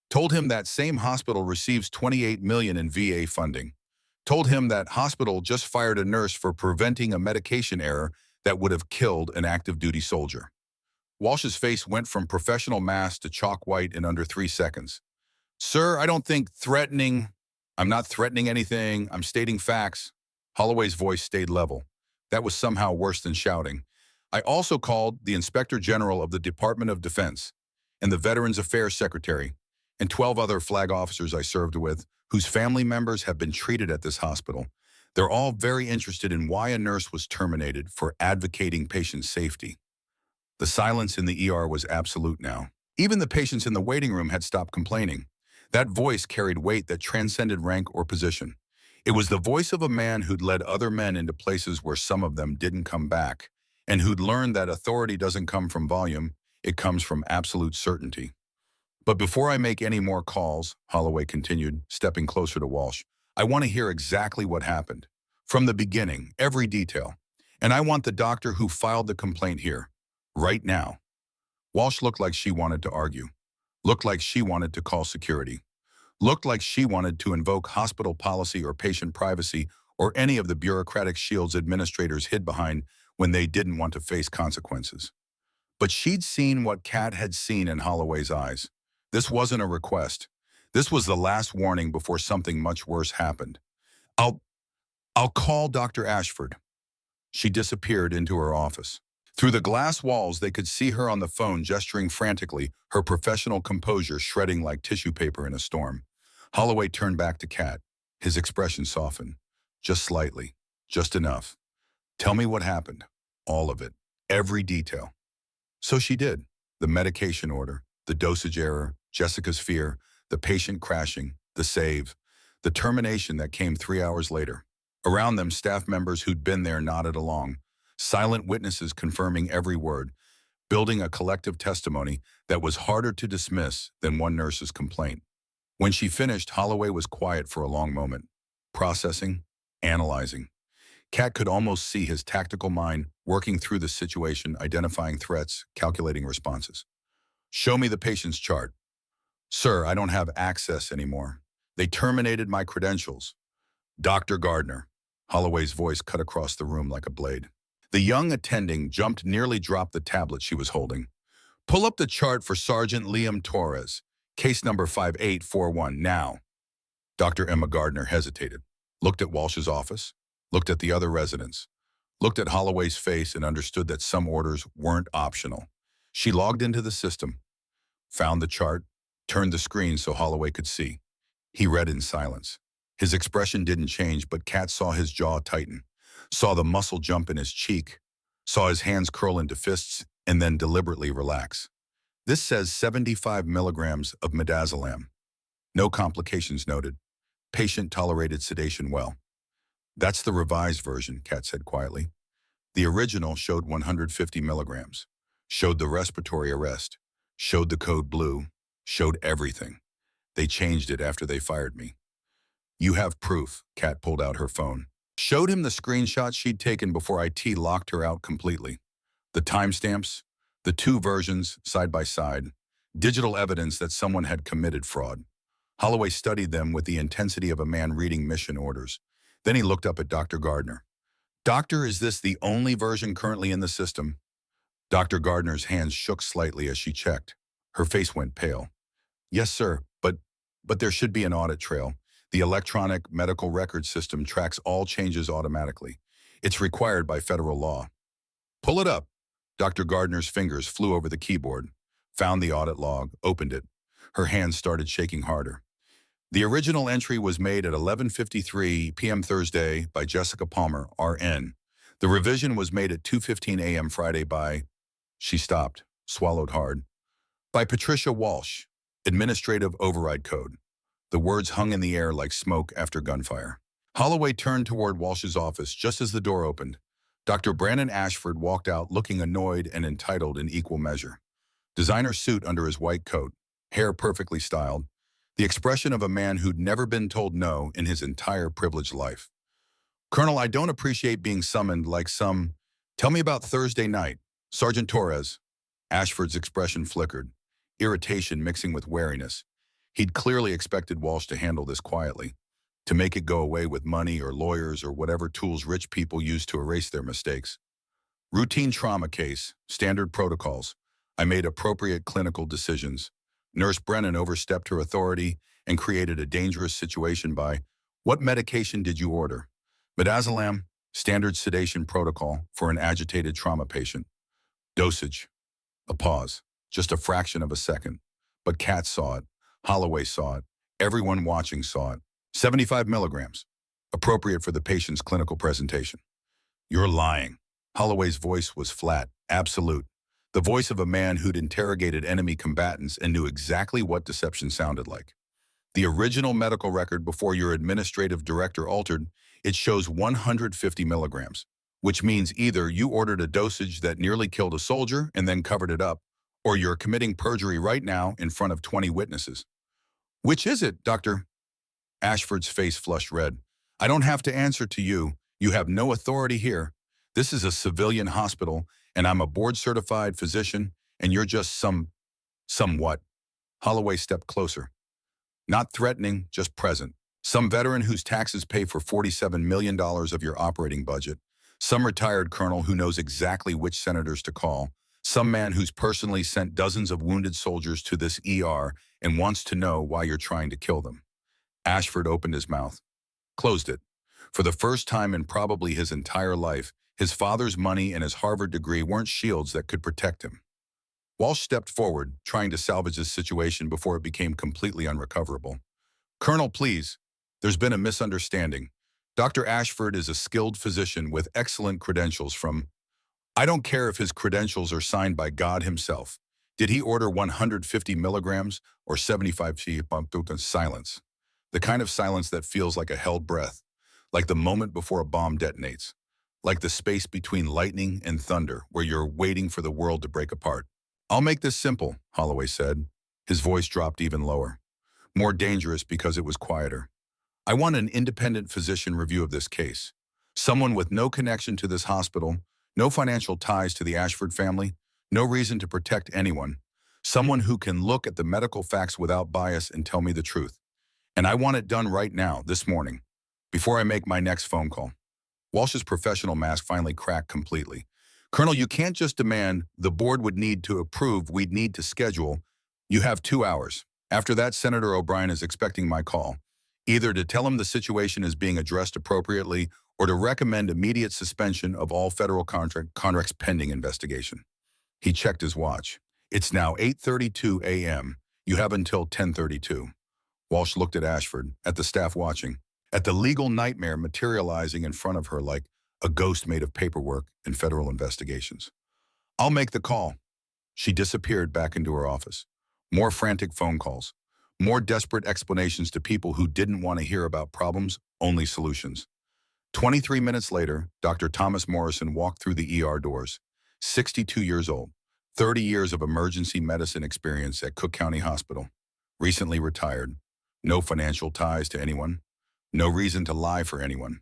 Told him that same hospital receives $28 million in VA funding. Told him that hospital just fired a nurse for preventing a medication error that would have killed an active duty soldier. Walsh's face went from professional mask to chalk white in under 3 seconds. Sir, I don't think threatening. I'm not threatening anything. I'm stating facts. Holloway's voice stayed level. That was somehow worse than shouting. I also called the Inspector General of the Department of Defense and the Veterans Affairs Secretary and 12 other flag officers I served with whose family members have been treated at this hospital. They're all very interested in why a nurse was terminated for advocating patient safety. The silence in the ER was absolute now. Even the patients in the waiting room had stopped complaining. That voice carried weight that transcended rank or position. It was the voice of a man who'd led other men into places where some of them didn't come back, and who'd learned that authority doesn't come from volume, it comes from absolute certainty. But before I make any more calls, Holloway continued, stepping closer to Walsh, I want to hear exactly what happened. From the beginning, every detail. And I want the doctor who filed the complaint here. Right now. Walsh looked like she wanted to argue. Looked like she wanted to call security. Looked like she wanted to invoke hospital policy or patient privacy or any of the bureaucratic shields administrators hid behind when they didn't want to face consequences. But she'd seen what Kat had seen in Holloway's eyes. This wasn't a request. This was the last warning before something much worse happened. I'll call Dr. Ashford. She disappeared into her office. Through the glass walls, they could see her on the phone gesturing frantically, her professional composure shredding like tissue paper in a storm. Holloway turned back to Kat. His expression softened. Just slightly. Just enough. Tell me what happened. All of it. Every detail. So she did. The medication order, the dosage error, Jessica's fear, the patient crashing, the save, the termination that came 3 hours later. Around them, staff members who'd been there nodded along, silent witnesses confirming every word, building a collective testimony that was harder to dismiss than one nurse's complaint. When she finished, Holloway was quiet for a long moment, processing, analyzing. Kat could almost see his tactical mind working through the situation, identifying threats, calculating responses. Show me the patient's chart. Sir, I don't have access anymore. They terminated my credentials. Dr. Gardner. Holloway's voice cut across the room like a blade. The young attending jumped, nearly dropped the tablet she was holding. Pull up the chart for Sergeant Liam Torres, case number 5841, now. Dr. Emma Gardner hesitated, looked at Walsh's office, looked at the other residents, looked at Holloway's face and understood that some orders weren't optional. She logged into the system, found the chart, turned the screen so Holloway could see. He read in silence. His expression didn't change, but Kat saw his jaw tighten, saw the muscle jump in his cheek, saw his hands curl into fists, and then deliberately relax. This says 75 milligrams of midazolam. No complications noted. Patient tolerated sedation well. That's the revised version, Kat said quietly. The original showed 150 milligrams, showed the respiratory arrest, showed the code blue, showed everything. They changed it after they fired me. You have proof, Kat pulled out her phone. Showed him the screenshot she'd taken before IT locked her out completely. The timestamps, the two versions side by side, digital evidence that someone had committed fraud. Holloway studied them with the intensity of a man reading mission orders. Then he looked up at Dr. Gardner. Doctor, is this the only version currently in the system? Dr. Gardner's hands shook slightly as she checked. Her face went pale. Yes, sir, but there should be an audit trail. The electronic medical record system tracks all changes automatically. It's required by federal law. Pull it up. Dr. Gardner's fingers flew over the keyboard, found the audit log, opened it. Her hands started shaking harder. The original entry was made at 11:53 p.m. Thursday by Jessica Palmer, RN. The revision was made at 2:15 a.m. Friday by... She stopped, swallowed hard. By Patricia Walsh, Administrative Override Code. The words hung in the air like smoke after gunfire. Holloway turned toward Walsh's office just as the door opened. Dr. Brandon Ashford walked out looking annoyed and entitled in equal measure. Designer suit under his white coat, hair perfectly styled, the expression of a man who'd never been told no in his entire privileged life. Colonel, I don't appreciate being summoned like some... Tell me about Thursday night. Sergeant Torres. Ashford's expression flickered, irritation mixing with wariness. He'd clearly expected Walsh to handle this quietly, to make it go away with money or lawyers or whatever tools rich people use to erase their mistakes. Routine trauma case, standard protocols. I made appropriate clinical decisions. Nurse Brennan overstepped her authority and created a dangerous situation by, what medication did you order? Midazolam, standard sedation protocol for an agitated trauma patient. Dosage. A pause, just a fraction of a second. But Kat saw it, Holloway saw it, everyone watching saw it. 75 milligrams, appropriate for the patient's clinical presentation. You're lying. Holloway's voice was flat, absolute. The voice of a man who'd interrogated enemy combatants and knew exactly what deception sounded like. The original medical record before your administrative director altered, it shows 150 milligrams, which means either you ordered a dosage that nearly killed a soldier and then covered it up, or you're committing perjury right now in front of 20 witnesses. Which is it, Dr.? Ashford's face flushed red. I don't have to answer to you. You have no authority here. This is a civilian hospital, and I'm a board-certified physician, and you're just somewhat. Holloway stepped closer. Not threatening, just present. Some veteran whose taxes pay for $47 million of your operating budget. Some retired colonel who knows exactly which senators to call. Some man who's personally sent dozens of wounded soldiers to this ER and wants to know why you're trying to kill them. Ashford opened his mouth, closed it. For the first time in probably his entire life, his father's money and his Harvard degree weren't shields that could protect him. Walsh stepped forward, trying to salvage this situation before it became completely unrecoverable. Colonel, please, there's been a misunderstanding. Dr. Ashford is a skilled physician with excellent credentials from... I don't care if his credentials are signed by God himself. Did he order 150 milligrams or 75 silence? The kind of silence that feels like a held breath, like the moment before a bomb detonates, like the space between lightning and thunder where you're waiting for the world to break apart. I'll make this simple, Holloway said. His voice dropped even lower, more dangerous because it was quieter. I want an independent physician review of this case. Someone with no connection to this hospital, no financial ties to the Ashford family, no reason to protect anyone. Someone who can look at the medical facts without bias and tell me the truth. And I want it done right now, this morning, before I make my next phone call. Walsh's professional mask finally cracked completely. Colonel, you can't just demand the board would need to approve, we'd need to schedule. You have 2 hours. After that, Senator O'Brien is expecting my call, either to tell him the situation is being addressed appropriately or to recommend immediate suspension of all federal contracts pending investigation. He checked his watch. It's now 8:32 a.m. You have until 10:32. Walsh looked at Ashford, at the staff watching, at the legal nightmare materializing in front of her like a ghost made of paperwork and federal investigations. I'll make the call. She disappeared back into her office. More frantic phone calls. More desperate explanations to people who didn't want to hear about problems, only solutions. 23 minutes later, Dr. Thomas Morrison walked through the ER doors. 62 years old, 30 years of emergency medicine experience at Cook County Hospital. Recently retired. No financial ties to anyone. No reason to lie for anyone.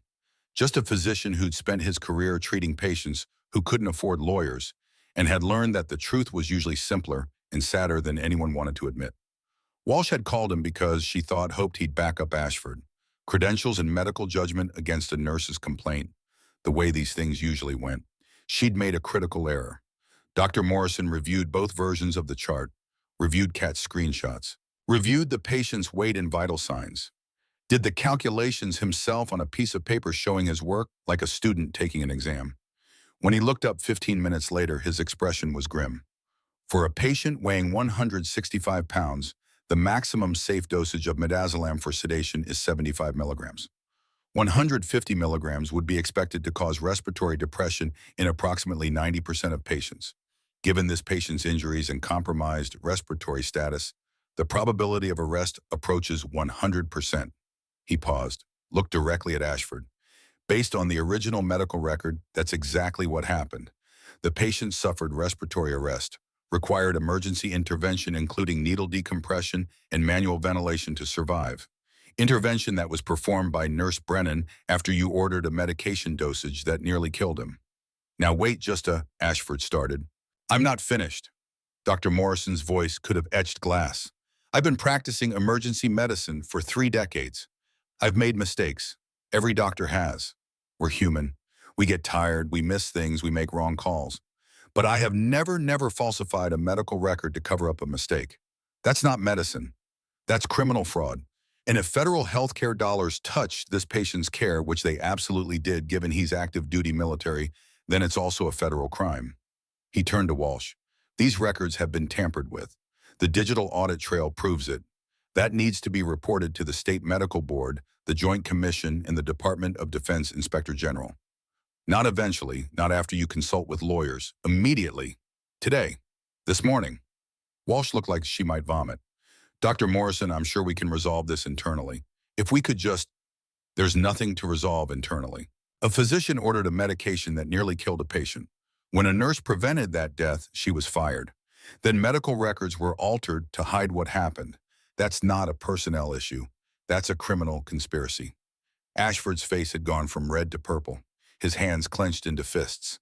Just a physician who'd spent his career treating patients who couldn't afford lawyers and had learned that the truth was usually simpler and sadder than anyone wanted to admit. Walsh had called him because she hoped he'd back up Ashford. Credentials and medical judgment against a nurse's complaint, the way these things usually went. She'd made a critical error. Dr. Morrison reviewed both versions of the chart, reviewed Kat's screenshots, reviewed the patient's weight and vital signs, did the calculations himself on a piece of paper showing his work like a student taking an exam. When he looked up 15 minutes later, his expression was grim. For a patient weighing 165 pounds, the maximum safe dosage of midazolam for sedation is 75 milligrams. 150 milligrams would be expected to cause respiratory depression in approximately 90% of patients. Given this patient's injuries and compromised respiratory status, the probability of arrest approaches 100%. He paused, looked directly at Ashford. Based on the original medical record, that's exactly what happened. The patient suffered respiratory arrest, required emergency intervention including needle decompression and manual ventilation to survive. Intervention that was performed by Nurse Brennan after you ordered a medication dosage that nearly killed him. Now wait Ashford started. I'm not finished. Dr. Morrison's voice could have etched glass. I've been practicing emergency medicine for 3 decades. I've made mistakes. Every doctor has. We're human. We get tired, we miss things, we make wrong calls. But I have never falsified a medical record to cover up a mistake. That's not medicine. That's criminal fraud. And if federal healthcare dollars touch this patient's care, which they absolutely did given he's active duty military, then it's also a federal crime. He turned to Walsh. These records have been tampered with. The digital audit trail proves it. That needs to be reported to the State Medical Board, the Joint Commission, and the Department of Defense Inspector General. Not eventually, not after you consult with lawyers. Immediately. Today. This morning. Walsh looked like she might vomit. Dr. Morrison, I'm sure we can resolve this internally. If we could just... There's nothing to resolve internally. A physician ordered a medication that nearly killed a patient. When a nurse prevented that death, she was fired. Then medical records were altered to hide what happened. That's not a personnel issue. That's a criminal conspiracy. Ashford's face had gone from red to purple, his hands clenched into fists.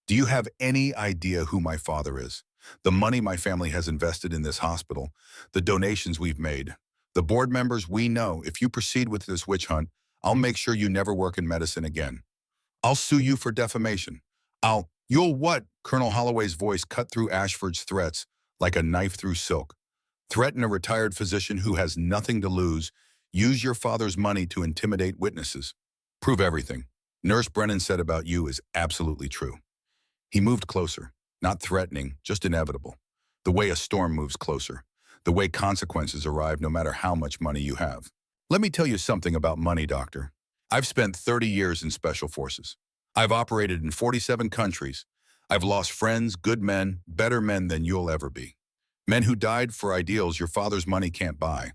Do you have any idea who my father is? The money my family has invested in this hospital, the donations we've made, the board members we know. If you proceed with this witch hunt, I'll make sure you never work in medicine again. I'll sue you for defamation. You'll what? Colonel Holloway's voice cut through Ashford's threats like a knife through silk. Threaten a retired physician who has nothing to lose. Use your father's money to intimidate witnesses. Prove everything Nurse Brennan said about you is absolutely true. He moved closer, not threatening, just inevitable. The way a storm moves closer. The way consequences arrive no matter how much money you have. Let me tell you something about money, doctor. I've spent 30 years in special forces. I've operated in 47 countries. I've lost friends, good men, better men than you'll ever be. Men who died for ideals your father's money can't buy.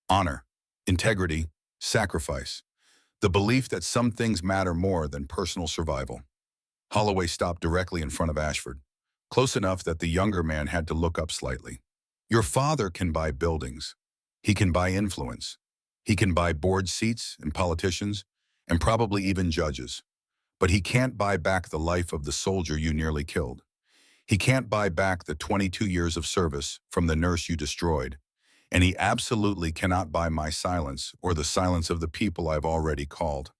Honor, integrity, sacrifice. The belief that some things matter more than personal survival. Holloway stopped directly in front of Ashford, close enough that the younger man had to look up slightly. Your father can buy buildings. He can buy influence. He can buy board seats and politicians, and probably even judges. But he can't buy back the life of the soldier you nearly killed. He can't buy back the 22 years of service from the nurse you destroyed. And he absolutely cannot buy my silence or the silence of the people I've already called.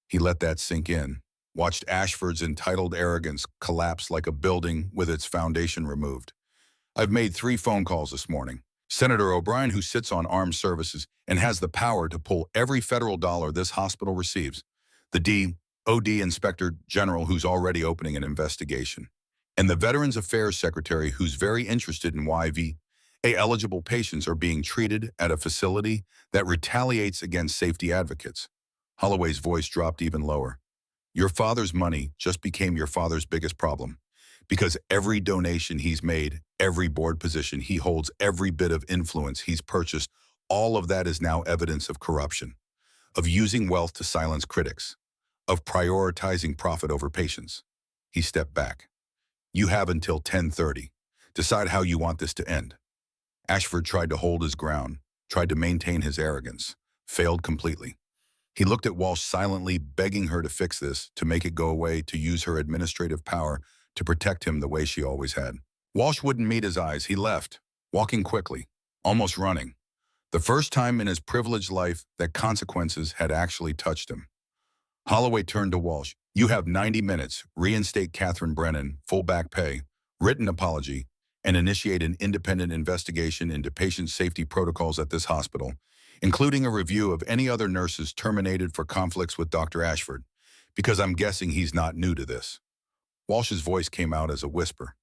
He let that sink in, watched Ashford's entitled arrogance collapse like a building with its foundation removed. I've made 3 phone calls this morning. Senator O'Brien, who sits on armed services and has the power to pull every federal dollar this hospital receives. The DOD Inspector General, who's already opening an investigation. And the Veterans Affairs Secretary, who's very interested in why VA-eligible patients are being treated at a facility that retaliates against safety advocates. Holloway's voice dropped even lower. Your father's money just became your father's biggest problem. Because every donation he's made, every board position he holds, every bit of influence he's purchased, all of that is now evidence of corruption, of using wealth to silence critics, of prioritizing profit over patients. He stepped back. You have until 10:30. Decide how you want this to end. Ashford tried to hold his ground, tried to maintain his arrogance, failed completely. He looked at Walsh silently, begging her to fix this, to make it go away, to use her administrative power to protect him the way she always had. Walsh wouldn't meet his eyes. He left, walking quickly, almost running. The first time in his privileged life that consequences had actually touched him. Holloway turned to Walsh. You have 90 minutes. Reinstate Catherine Brennan, full back pay, written apology, and initiate an independent investigation into patient safety protocols at this hospital, including a review of any other nurses terminated for conflicts with Dr. Ashford, because I'm guessing he's not new to this. Walsh's voice came out as a whisper.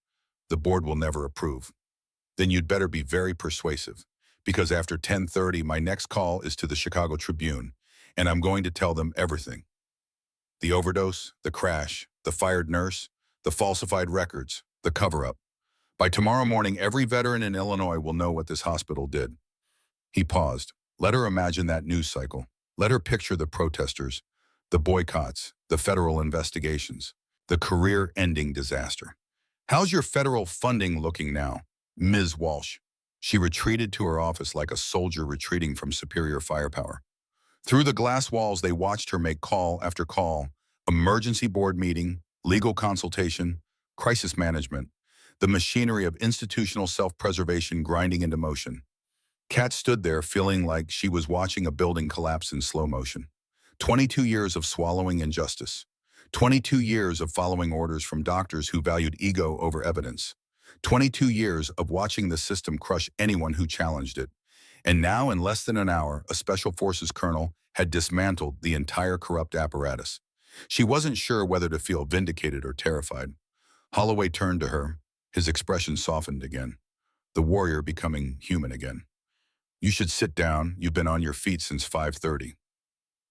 The board will never approve. Then you'd better be very persuasive, because after 10:30, my next call is to the Chicago Tribune, and I'm going to tell them everything. The overdose, the crash, the fired nurse, the falsified records, the cover-up. By tomorrow morning, every veteran in Illinois will know what this hospital did. He paused. Let her imagine that news cycle. Let her picture the protesters, the boycotts, the federal investigations, the career-ending disaster. How's your federal funding looking now, Ms. Walsh? She retreated to her office like a soldier retreating from superior firepower. Through the glass walls, they watched her make call after call, emergency board meeting, legal consultation, crisis management, the machinery of institutional self-preservation grinding into motion. Kat stood there feeling like she was watching a building collapse in slow motion. 22 years of swallowing injustice. 22 years of following orders from doctors who valued ego over evidence. 22 years of watching the system crush anyone who challenged it. And now, in less than an hour, a Special Forces colonel had dismantled the entire corrupt apparatus. She wasn't sure whether to feel vindicated or terrified. Holloway turned to her, his expression softened again, the warrior becoming human again. You should sit down. You've been on your feet since 5:30.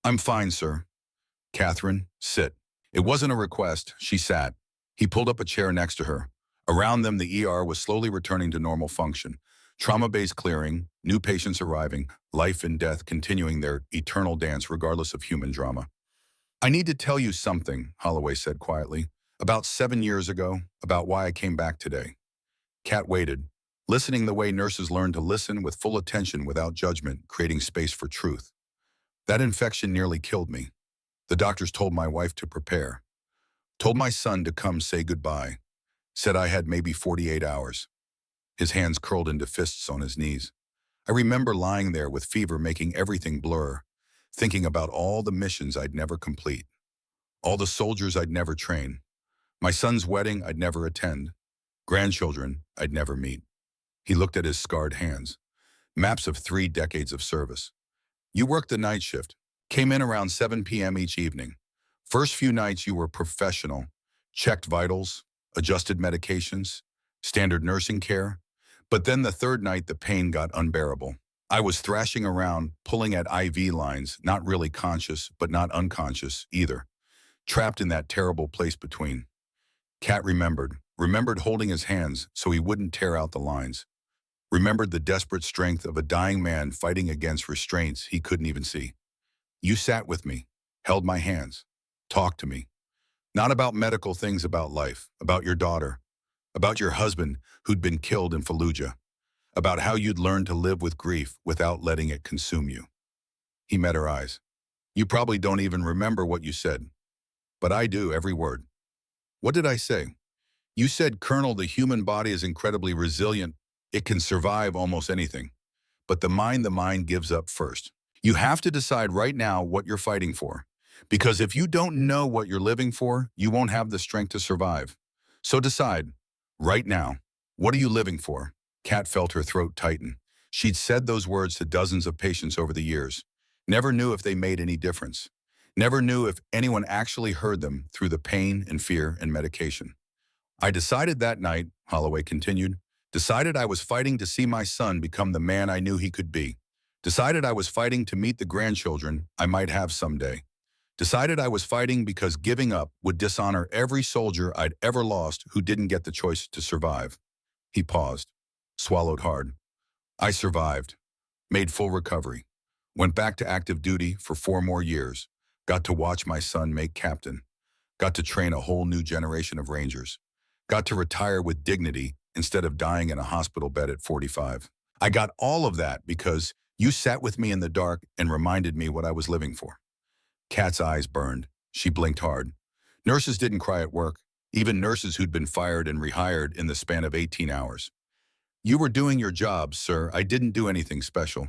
I'm fine, sir. Catherine, sit. It wasn't a request. She sat. He pulled up a chair next to her. Around them, the ER was slowly returning to normal function. Trauma bays clearing, new patients arriving, life and death continuing their eternal dance regardless of human drama. I need to tell you something, Holloway said quietly. About 7 years ago, about why I came back today. Kat waited, listening the way nurses learn to listen with full attention without judgment, creating space for truth. That infection nearly killed me. The doctors told my wife to prepare. Told my son to come say goodbye. Said I had maybe 48 hours. His hands curled into fists on his knees. I remember lying there with fever making everything blur, thinking about all the missions I'd never complete, all the soldiers I'd never train, my son's wedding I'd never attend, grandchildren I'd never meet. He looked at his scarred hands, maps of 3 decades of service. You worked the night shift, came in around 7 p.m. each evening. First few nights you were professional, checked vitals, adjusted medications, standard nursing care. But then the third night the pain got unbearable. I was thrashing around, pulling at IV lines, not really conscious, but not unconscious either. Trapped in that terrible place between. Kat remembered holding his hands so he wouldn't tear out the lines. Remembered the desperate strength of a dying man fighting against restraints he couldn't even see. You sat with me, held my hands, talked to me. Not about medical things, about life, about your daughter, about your husband who'd been killed in Fallujah, about how you'd learn to live with grief without letting it consume you. He met her eyes. You probably don't even remember what you said, but I do, every word. What did I say? You said, Colonel, the human body is incredibly resilient. It can survive almost anything. But the mind gives up first. You have to decide right now what you're fighting for. Because if you don't know what you're living for, you won't have the strength to survive. So decide, right now, what are you living for? Kat felt her throat tighten. She'd said those words to dozens of patients over the years. Never knew if they made any difference. Never knew if anyone actually heard them through the pain and fear and medication. I decided that night, Holloway continued, decided I was fighting to see my son become the man I knew he could be. Decided I was fighting to meet the grandchildren I might have someday. Decided I was fighting because giving up would dishonor every soldier I'd ever lost who didn't get the choice to survive. He paused, swallowed hard. I survived, made full recovery, went back to active duty for 4 more years, got to watch my son make captain, got to train a whole new generation of Rangers, got to retire with dignity instead of dying in a hospital bed at 45. I got all of that because you sat with me in the dark and reminded me what I was living for. Kat's eyes burned. She blinked hard. Nurses didn't cry at work. even nurses who'd been fired and rehired in the span of 18 hours. You were doing your job, sir. I didn't do anything special.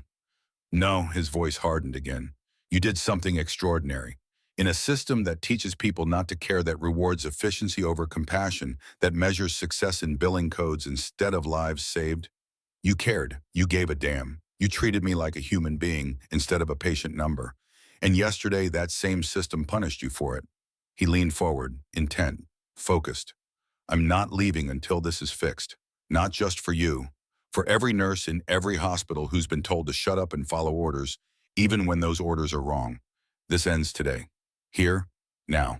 No, his voice hardened again. You did something extraordinary. In a system that teaches people not to care, that rewards efficiency over compassion, that measures success in billing codes instead of lives saved, you cared. You gave a damn. You treated me like a human being instead of a patient number. And yesterday, that same system punished you for it. He leaned forward, intent, focused. I'm not leaving until this is fixed. Not just for you. For every nurse in every hospital who's been told to shut up and follow orders, even when those orders are wrong. This ends today. Here, now.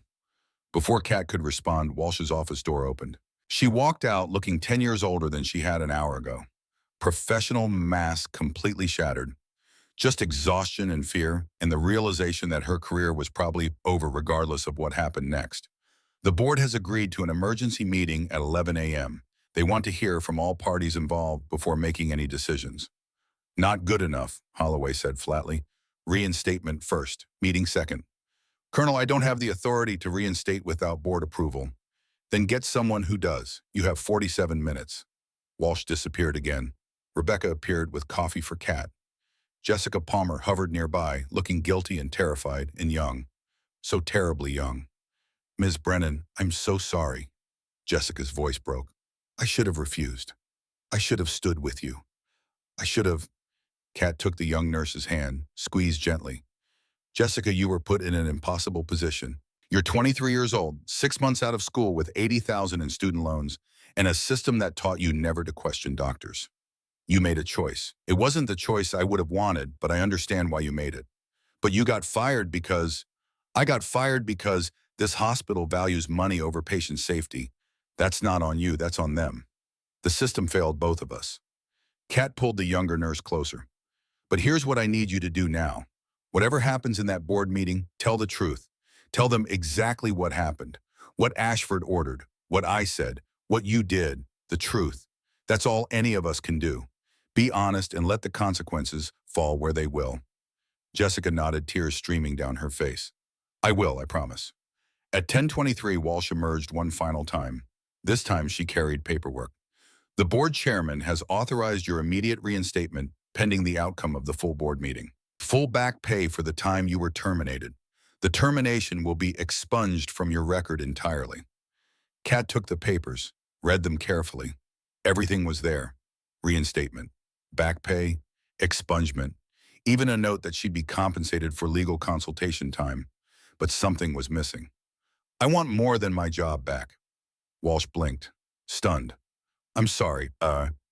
Before Kat could respond, Walsh's office door opened. She walked out looking 10 years older than she had an hour ago. Professional mask completely shattered. Just exhaustion and fear, and the realization that her career was probably over regardless of what happened next. The board has agreed to an emergency meeting at 11 a.m. They want to hear from all parties involved before making any decisions. Not good enough, Holloway said flatly. Reinstatement first, meeting second. Colonel, I don't have the authority to reinstate without board approval. Then get someone who does. You have 47 minutes. Walsh disappeared again. Rebecca appeared with coffee for Kat. Jessica Palmer hovered nearby, looking guilty and terrified and young. So terribly young. Ms. Brennan, I'm so sorry. Jessica's voice broke. I should have refused. I should have stood with you. I should have. Kat took the young nurse's hand, squeezed gently. Jessica, you were put in an impossible position. You're 23 years old, 6 months out of school with $80,000 in student loans, and a system that taught you never to question doctors. You made a choice. It wasn't the choice I would have wanted, but I understand why you made it. But you got fired because... I got fired because this hospital values money over patient safety. That's not on you, that's on them. The system failed both of us. Kat pulled the younger nurse closer. But here's what I need you to do now. Whatever happens in that board meeting, tell the truth. Tell them exactly what happened, what Ashford ordered, what I said, what you did, the truth. That's all any of us can do. Be honest and let the consequences fall where they will. Jessica nodded, tears streaming down her face. I will, I promise. At 10:23, Walsh emerged one final time. This time she carried paperwork. The board chairman has authorized your immediate reinstatement pending the outcome of the full board meeting. Full back pay for the time you were terminated. The termination will be expunged from your record entirely. Kat took the papers, read them carefully. Everything was there. Reinstatement, back pay, expungement, even a note that she'd be compensated for legal consultation time. But something was missing. I want more than my job back. Walsh blinked, stunned. I'm sorry,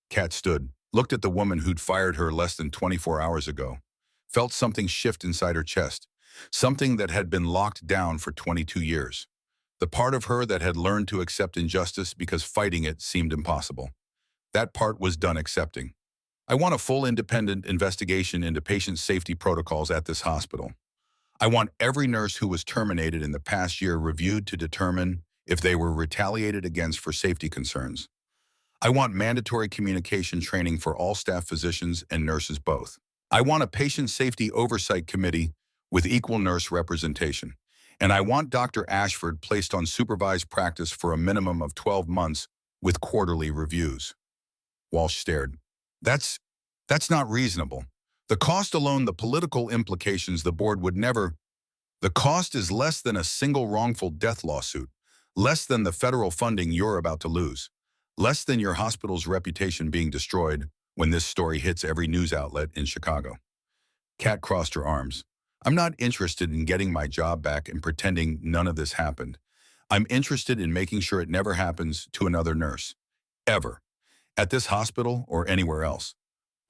Kat stood, looked at the woman who'd fired her less than 24 hours ago, felt something shift inside her chest, something that had been locked down for 22 years. The part of her that had learned to accept injustice because fighting it seemed impossible. That part was done accepting. I want a full independent investigation into patient safety protocols at this hospital. I want every nurse who was terminated in the past year reviewed to determine if they were retaliated against for safety concerns. I want mandatory communication training for all staff physicians and nurses both. I want a patient safety oversight committee with equal nurse representation. And I want Dr. Ashford placed on supervised practice for a minimum of 12 months with quarterly reviews. Walsh stared. That's not reasonable. The cost alone, the political implications, the board would never... The cost is less than a single wrongful death lawsuit, less than the federal funding you're about to lose, less than your hospital's reputation being destroyed when this story hits every news outlet in Chicago. Kat crossed her arms. I'm not interested in getting my job back and pretending none of this happened. I'm interested in making sure it never happens to another nurse. Ever. At this hospital or anywhere else.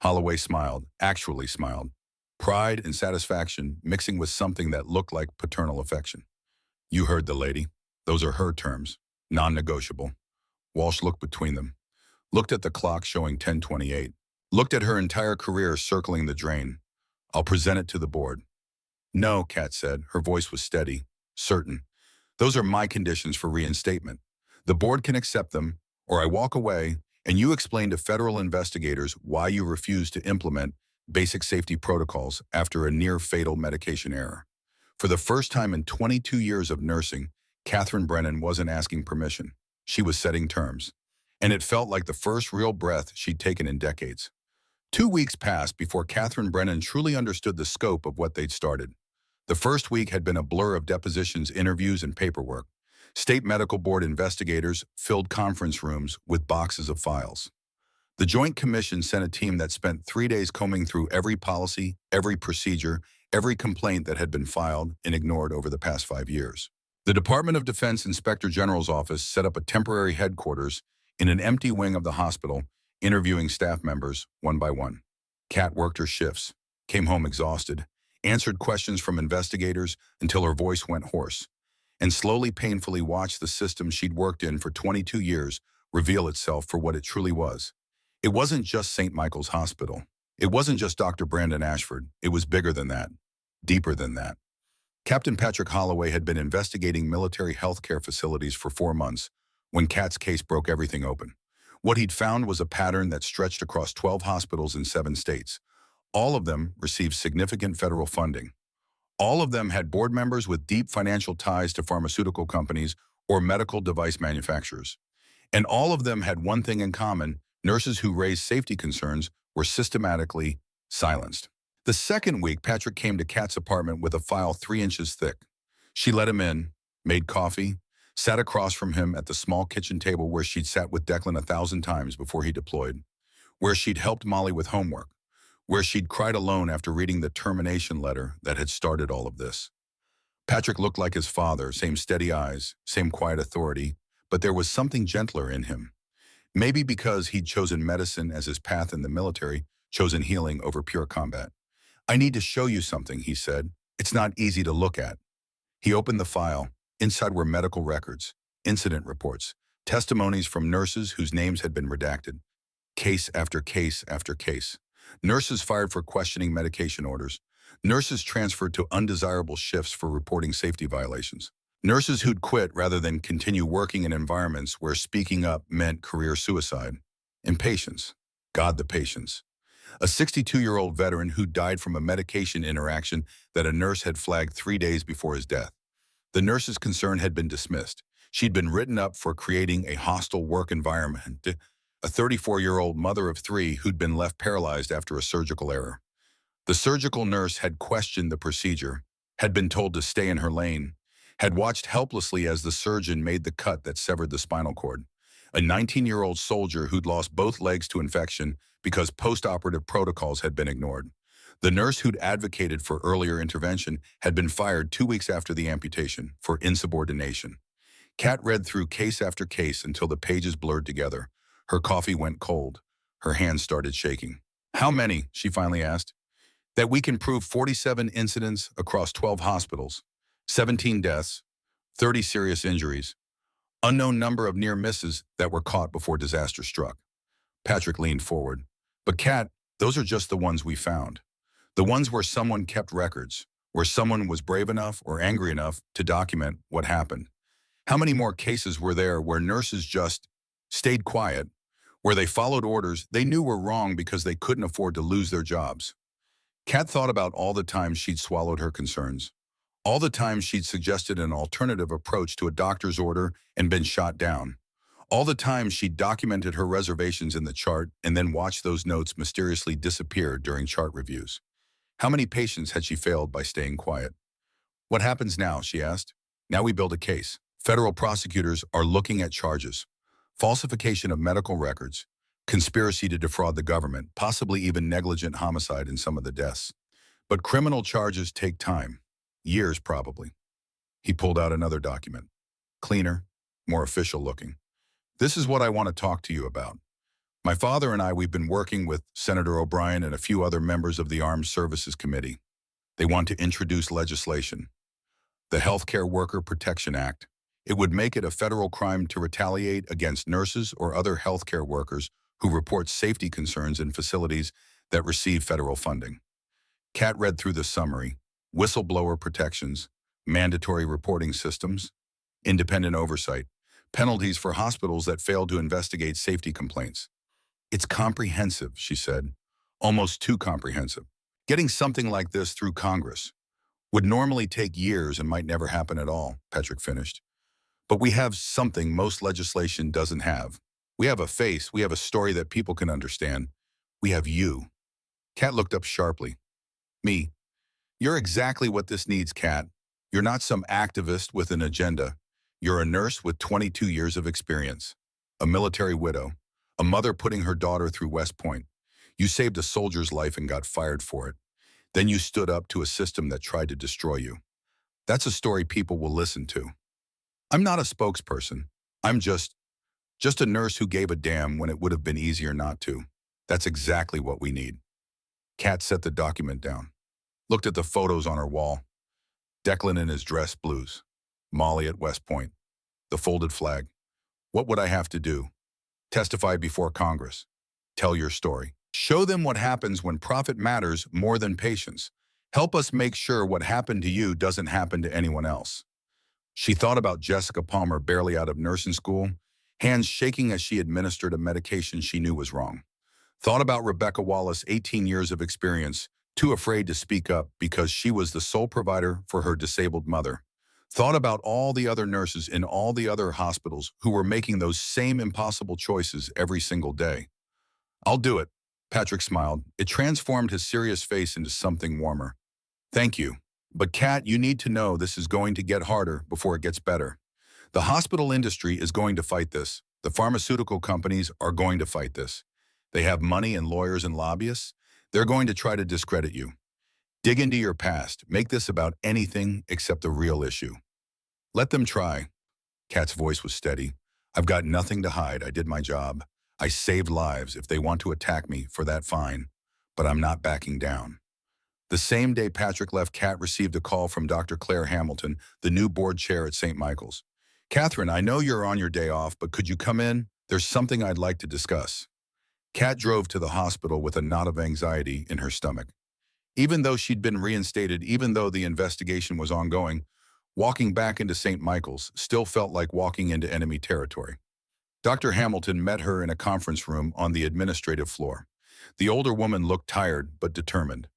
Holloway smiled, actually smiled. Pride and satisfaction mixing with something that looked like paternal affection. You heard the lady. Those are her terms. Non-negotiable. Walsh looked between them. Looked at the clock showing 10:28. Looked at her entire career circling the drain. I'll present it to the board. No, Kat said. Her voice was steady, certain. Those are my conditions for reinstatement. The board can accept them, or I walk away, and you explain to federal investigators why you refuse to implement basic safety protocols after a near-fatal medication error. For the first time in 22 years of nursing, Catherine Brennan wasn't asking permission. She was setting terms. And it felt like the first real breath she'd taken in decades. 2 weeks passed before Catherine Brennan truly understood the scope of what they'd started. The first week had been a blur of depositions, interviews, and paperwork. State medical board investigators filled conference rooms with boxes of files. The Joint Commission sent a team that spent 3 days combing through every policy, every procedure, every complaint that had been filed and ignored over the past 5 years. The Department of Defense Inspector General's office set up a temporary headquarters in an empty wing of the hospital, interviewing staff members one by one. Kat worked her shifts, came home exhausted, answered questions from investigators until her voice went hoarse, and slowly, painfully watched the system she'd worked in for 22 years reveal itself for what it truly was. It wasn't just St. Michael's Hospital. It wasn't just Dr. Brandon Ashford. It was bigger than that, deeper than that. Captain Patrick Holloway had been investigating military healthcare facilities for 4 months when Kat's case broke everything open. What he'd found was a pattern that stretched across 12 hospitals in 7 states. All of them received significant federal funding. All of them had board members with deep financial ties to pharmaceutical companies or medical device manufacturers. And all of them had one thing in common: nurses who raised safety concerns were systematically silenced. The second week, Patrick came to Kat's apartment with a file 3 inches thick. She let him in, made coffee, sat across from him at the small kitchen table where she'd sat with Declan 1,000 times before he deployed, where she'd helped Molly with homework, where she'd cried alone after reading the termination letter that had started all of this. Patrick looked like his father, same steady eyes, same quiet authority, but there was something gentler in him. Maybe because he'd chosen medicine as his path in the military, chosen healing over pure combat. "I need to show you something," he said. "It's not easy to look at." He opened the file. Inside were medical records, incident reports, testimonies from nurses whose names had been redacted. Case after case after case. Nurses fired for questioning medication orders. Nurses transferred to undesirable shifts for reporting safety violations. Nurses who'd quit rather than continue working in environments where speaking up meant career suicide. Impatience. God, the patience. A 62-year-old veteran who died from a medication interaction that a nurse had flagged 3 days before his death. The nurse's concern had been dismissed. She'd been written up for creating a hostile work environment. A 34-year-old mother of 3 who'd been left paralyzed after a surgical error. The surgical nurse had questioned the procedure, had been told to stay in her lane, had watched helplessly as the surgeon made the cut that severed the spinal cord. A 19-year-old soldier who'd lost both legs to infection because post-operative protocols had been ignored. The nurse who'd advocated for earlier intervention had been fired 2 weeks after the amputation for insubordination. Kat read through case after case until the pages blurred together. Her coffee went cold. Her hands started shaking. "How many?" she finally asked. "That we can prove 47 incidents across 12 hospitals, 17 deaths, 30 serious injuries, unknown number of near misses that were caught before disaster struck." Patrick leaned forward. "But Kat, those are just the ones we found. The ones where someone kept records, where someone was brave enough or angry enough to document what happened. How many more cases were there where nurses just stayed quiet, where they followed orders they knew were wrong because they couldn't afford to lose their jobs?" Kat thought about all the times she'd swallowed her concerns, all the times she'd suggested an alternative approach to a doctor's order and been shot down, all the times she'd documented her reservations in the chart and then watched those notes mysteriously disappear during chart reviews. How many patients had she failed by staying quiet? "What happens now?" she asked. "Now we build a case. Federal prosecutors are looking at charges: falsification of medical records, conspiracy to defraud the government, possibly even negligent homicide in some of the deaths. But criminal charges take time. Years, probably." He pulled out another document. Cleaner, more official looking. "This is what I want to talk to you about. My father and we've been working with Senator O'Brien and a few other members of the Armed Services Committee. They want to introduce legislation. The Healthcare Worker Protection Act. It would make it a federal crime to retaliate against nurses or other healthcare workers who report safety concerns in facilities that receive federal funding." Kat read through the summary: whistleblower protections, mandatory reporting systems, independent oversight, penalties for hospitals that fail to investigate safety complaints. "It's comprehensive," she said, "almost too comprehensive. Getting something like this through Congress would normally take years and might never happen at all," Patrick finished. But we have something most legislation doesn't have. We have a face, we have a story that people can understand. We have you. Kat looked up sharply. Me. You're exactly what this needs, Kat. You're not some activist with an agenda. You're a nurse with 22 years of experience. A military widow. A mother putting her daughter through West Point. You saved a soldier's life and got fired for it. Then you stood up to a system that tried to destroy you. That's a story people will listen to. I'm not a spokesperson. I'm just a nurse who gave a damn when it would have been easier not to. That's exactly what we need. Kat set the document down, looked at the photos on her wall. Declan in his dress blues. Molly at West Point. The folded flag. What would I have to do? Testify before Congress. Tell your story. Show them what happens when profit matters more than patience. Help us make sure what happened to you doesn't happen to anyone else. She thought about Jessica Palmer barely out of nursing school, hands shaking as she administered a medication she knew was wrong. Thought about Rebecca Wallace, 18 years of experience, too afraid to speak up because she was the sole provider for her disabled mother. Thought about all the other nurses in all the other hospitals who were making those same impossible choices every single day. I'll do it, Patrick smiled. It transformed his serious face into something warmer. Thank you. But Kat, you need to know this is going to get harder before it gets better. The hospital industry is going to fight this. The pharmaceutical companies are going to fight this. They have money and lawyers and lobbyists. They're going to try to discredit you. Dig into your past. Make this about anything except the real issue. Let them try. Kat's voice was steady. I've got nothing to hide. I did my job. I saved lives. If they want to attack me for that, fine. But I'm not backing down. The same day Patrick left, Kat received a call from Dr. Claire Hamilton, the new board chair at St. Michael's. Catherine, I know you're on your day off, but could you come in? There's something I'd like to discuss. Kat drove to the hospital with a knot of anxiety in her stomach. Even though she'd been reinstated, even though the investigation was ongoing, walking back into St. Michael's still felt like walking into enemy territory. Dr. Hamilton met her in a conference room on the administrative floor. The older woman looked tired but determined.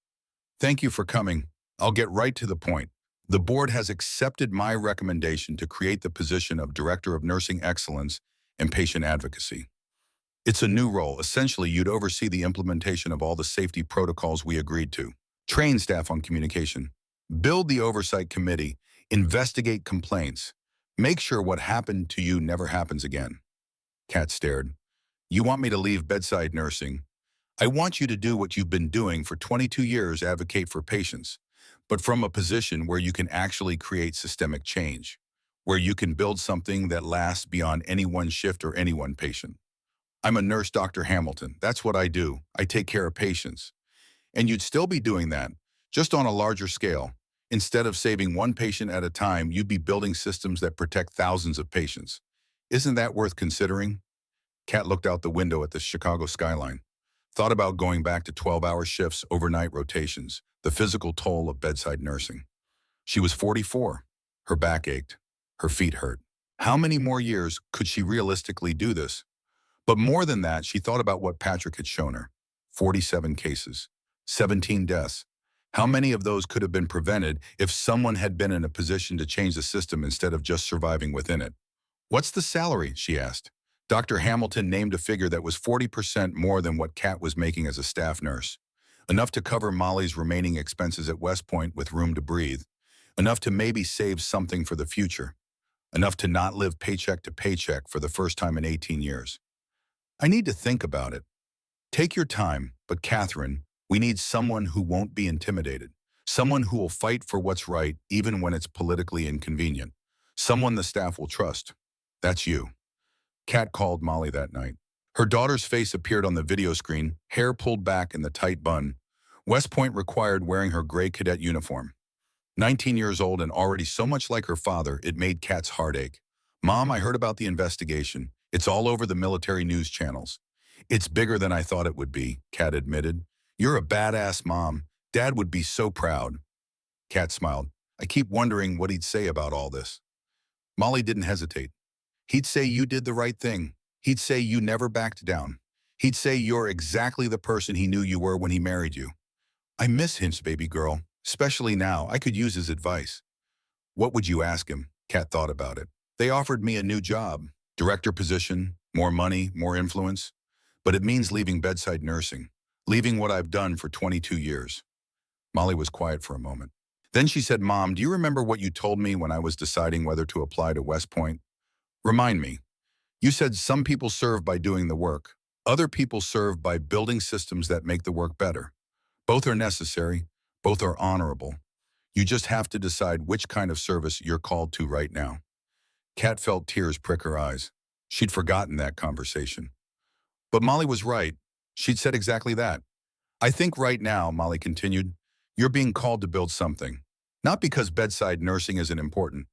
Thank you for coming. I'll get right to the point. The board has accepted my recommendation to create the position of Director of Nursing Excellence and Patient Advocacy. It's a new role. Essentially, you'd oversee the implementation of all the safety protocols we agreed to. Train staff on communication. Build the oversight committee. Investigate complaints. Make sure what happened to you never happens again. Kat stared. You want me to leave bedside nursing? I want you to do what you've been doing for 22 years, advocate for patients, but from a position where you can actually create systemic change, where you can build something that lasts beyond any one shift or any one patient. I'm a nurse, Dr. Hamilton. That's what I do. I take care of patients. And you'd still be doing that, just on a larger scale. Instead of saving one patient at a time, you'd be building systems that protect thousands of patients. Isn't that worth considering? Kat looked out the window at the Chicago skyline. Thought about going back to 12-hour shifts, overnight rotations, the physical toll of bedside nursing. She was 44. Her back ached. Her feet hurt. How many more years could she realistically do this? But more than that, she thought about what Patrick had shown her. 47 cases, 17 deaths. How many of those could have been prevented if someone had been in a position to change the system instead of just surviving within it? What's the salary? She asked. Dr. Hamilton named a figure that was 40% more than what Kat was making as a staff nurse. Enough to cover Molly's remaining expenses at West Point with room to breathe. Enough to maybe save something for the future. Enough to not live paycheck to paycheck for the first time in 18 years. I need to think about it. Take your time, but Catherine, we need someone who won't be intimidated. Someone who will fight for what's right even when it's politically inconvenient. Someone the staff will trust. That's you. Kat called Molly that night. Her daughter's face appeared on the video screen, hair pulled back in the tight bun. West Point required wearing her gray cadet uniform. 19 years old and already so much like her father, it made Kat's heart ache. Mom, I heard about the investigation. It's all over the military news channels. It's bigger than I thought it would be, Kat admitted. You're a badass mom. Dad would be so proud. Kat smiled. I keep wondering what he'd say about all this. Molly didn't hesitate. He'd say you did the right thing. He'd say you never backed down. He'd say you're exactly the person he knew you were when he married you. I miss him, baby girl, especially now. I could use his advice. What would you ask him? Kat thought about it. They offered me a new job, director position, more money, more influence. But it means leaving bedside nursing, leaving what I've done for 22 years. Molly was quiet for a moment. Then she said, Mom, do you remember what you told me when I was deciding whether to apply to West Point? Remind me. You said some people serve by doing the work. Other people serve by building systems that make the work better. Both are necessary. Both are honorable. You just have to decide which kind of service you're called to right now. Kat felt tears prick her eyes. She'd forgotten that conversation. But Molly was right. She'd said exactly that. I think right now, Molly continued, you're being called to build something. Not because bedside nursing isn't important,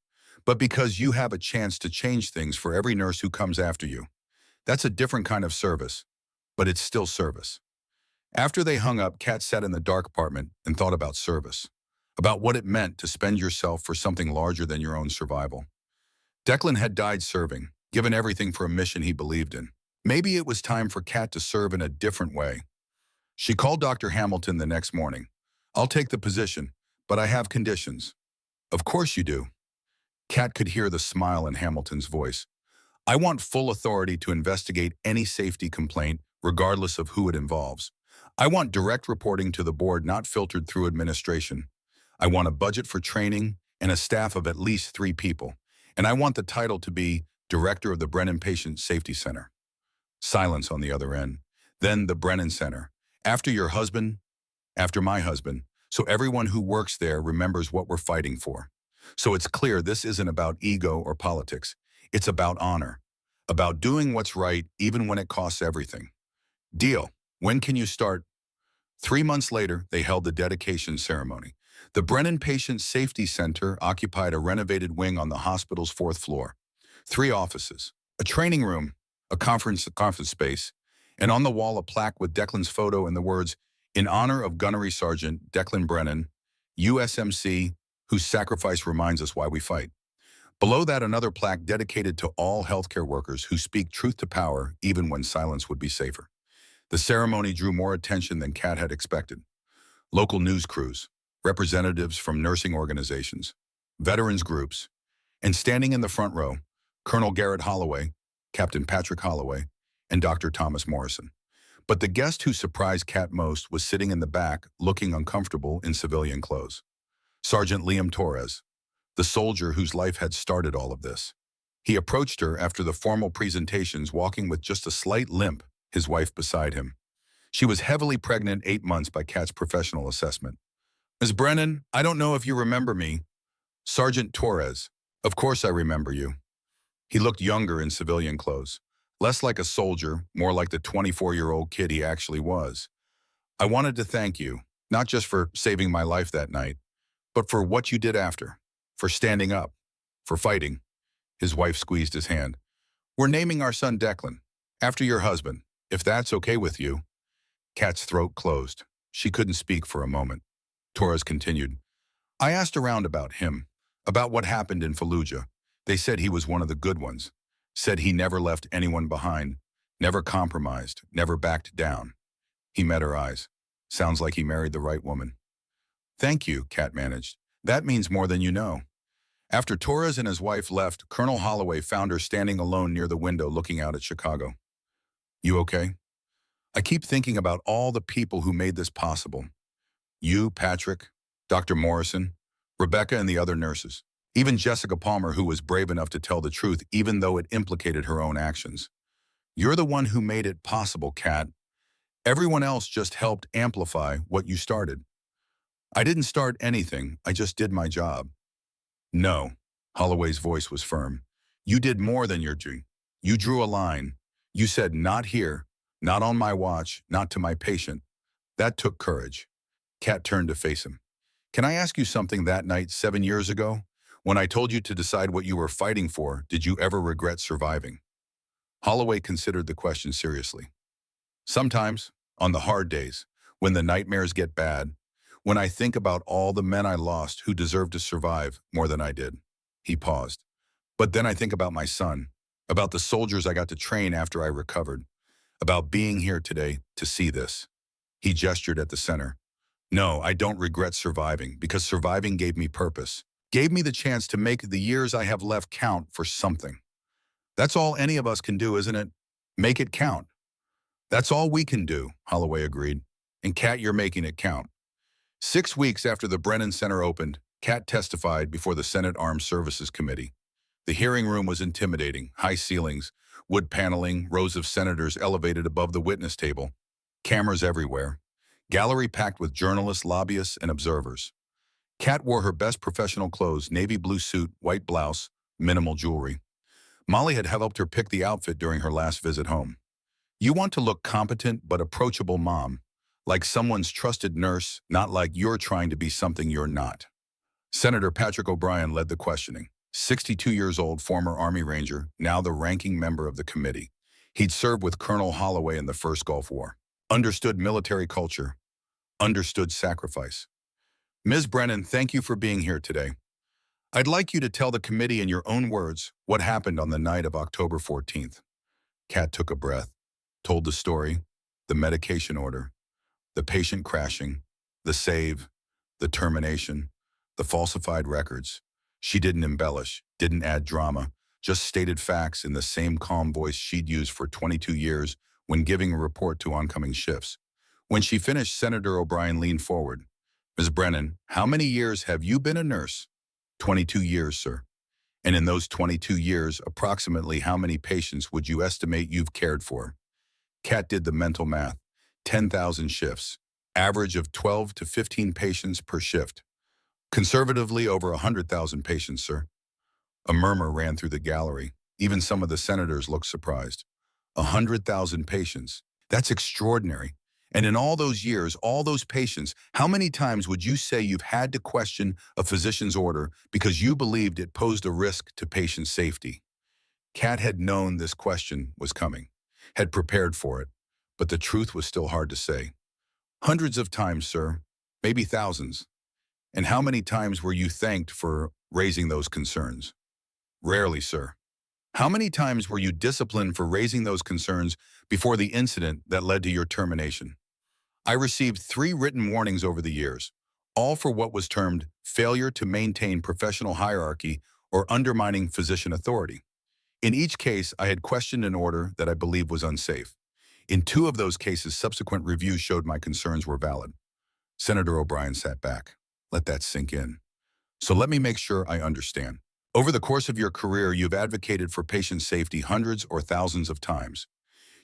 but because you have a chance to change things for every nurse who comes after you. That's a different kind of service, but it's still service. After they hung up, Kat sat in the dark apartment and thought about service, about what it meant to spend yourself for something larger than your own survival. Declan had died serving, given everything for a mission he believed in. Maybe it was time for Kat to serve in a different way. She called Dr. Hamilton the next morning. I'll take the position, but I have conditions. Of course you do. Kat could hear the smile in Hamilton's voice. I want full authority to investigate any safety complaint, regardless of who it involves. I want direct reporting to the board, not filtered through administration. I want a budget for training and a staff of at least 3 people. And I want the title to be Director of the Brennan Patient Safety Center. Silence on the other end. Then the Brennan Center. After your husband, after my husband, so everyone who works there remembers what we're fighting for. So it's clear this isn't about ego or politics. It's about honor, about doing what's right even when it costs everything. Deal. When can you start? 3 months later, they held the dedication ceremony. The Brennan Patient Safety Center occupied a renovated wing on the hospital's 4th floor. 3 offices, a training room, a conference space, and on the wall a plaque with Declan's photo and the words, in honor of Gunnery Sergeant Declan Brennan, USMC, whose sacrifice reminds us why we fight. Below that, another plaque dedicated to all healthcare workers who speak truth to power even when silence would be safer. The ceremony drew more attention than Kat had expected. Local news crews, representatives from nursing organizations, veterans groups, and standing in the front row, Colonel Garrett Holloway, Captain Patrick Holloway, and Dr. Thomas Morrison. But the guest who surprised Kat most was sitting in the back, looking uncomfortable in civilian clothes. Sergeant Liam Torres, the soldier whose life had started all of this. He approached her after the formal presentations, walking with just a slight limp, his wife beside him. She was heavily pregnant 8 months by Kat's professional assessment. Ms. Brennan, I don't know if you remember me. Sergeant Torres, of course I remember you. He looked younger in civilian clothes, less like a soldier, more like the 24-year-old kid he actually was. I wanted to thank you, not just for saving my life that night, but for what you did after, for standing up, for fighting. His wife squeezed his hand. We're naming our son Declan, after your husband, if that's okay with you. Kat's throat closed. She couldn't speak for a moment. Torres continued. I asked around about him, about what happened in Fallujah. They said he was one of the good ones, said he never left anyone behind, never compromised, never backed down. He met her eyes. Sounds like he married the right woman. Thank you, Kat managed. That means more than you know. After Torres and his wife left, Colonel Holloway found her standing alone near the window looking out at Chicago. You okay? I keep thinking about all the people who made this possible. You, Patrick, Dr. Morrison, Rebecca, and the other nurses. Even Jessica Palmer, who was brave enough to tell the truth even though it implicated her own actions. You're the one who made it possible, Kat. Everyone else just helped amplify what you started. I didn't start anything, I just did my job. No, Holloway's voice was firm. You did more than your duty. You drew a line. You said, not here, not on my watch, not to my patient. That took courage. Kat turned to face him. Can I ask you something? That night 7 years ago, when I told you to decide what you were fighting for, did you ever regret surviving? Holloway considered the question seriously. Sometimes, on the hard days, when the nightmares get bad, when I think about all the men I lost who deserved to survive more than I did. He paused. But then I think about my son, about the soldiers I got to train after I recovered, about being here today to see this. He gestured at the center. No, I don't regret surviving because surviving gave me purpose. Gave me the chance to make the years I have left count for something. That's all any of us can do, isn't it? Make it count. That's all we can do, Holloway agreed. And Kat, you're making it count. 6 weeks after the Brennan Center opened, Kat testified before the Senate Armed Services Committee. The hearing room was intimidating, high ceilings, wood paneling, rows of senators elevated above the witness table, cameras everywhere, gallery packed with journalists, lobbyists, and observers. Kat wore her best professional clothes, navy blue suit, white blouse, minimal jewelry. Molly had helped her pick the outfit during her last visit home. You want to look competent but approachable mom, like someone's trusted nurse, not like you're trying to be something you're not. Senator Patrick O'Brien led the questioning. 62 years old, former Army Ranger, now the ranking member of the committee. He'd served with Colonel Holloway in the First Gulf War. Understood military culture. Understood sacrifice. Ms. Brennan, thank you for being here today. I'd like you to tell the committee in your own words what happened on the night of October 14th. Kat took a breath, told the story, the medication order, the patient crashing, the save, the termination, the falsified records. She didn't embellish, didn't add drama, just stated facts in the same calm voice she'd used for 22 years when giving a report to oncoming shifts. When she finished, Senator O'Brien leaned forward. Ms. Brennan, how many years have you been a nurse? 22 years, sir. And in those 22 years, approximately how many patients would you estimate you've cared for? Kat did the mental math. 10,000 shifts. Average of 12 to 15 patients per shift. Conservatively, over 100,000 patients, sir. A murmur ran through the gallery. Even some of the senators looked surprised. 100,000 patients. That's extraordinary. And in all those years, all those patients, how many times would you say you've had to question a physician's order because you believed it posed a risk to patient safety? Kat had known this question was coming, had prepared for it, but the truth was still hard to say. Hundreds of times, sir, maybe thousands. And how many times were you thanked for raising those concerns? Rarely, sir. How many times were you disciplined for raising those concerns before the incident that led to your termination? I received 3 written warnings over the years, all for what was termed failure to maintain professional hierarchy or undermining physician authority. In each case, I had questioned an order that I believed was unsafe. In 2 of those cases, subsequent reviews showed my concerns were valid. Senator O'Brien sat back. Let that sink in. So let me make sure I understand. Over the course of your career, you've advocated for patient safety hundreds or thousands of times.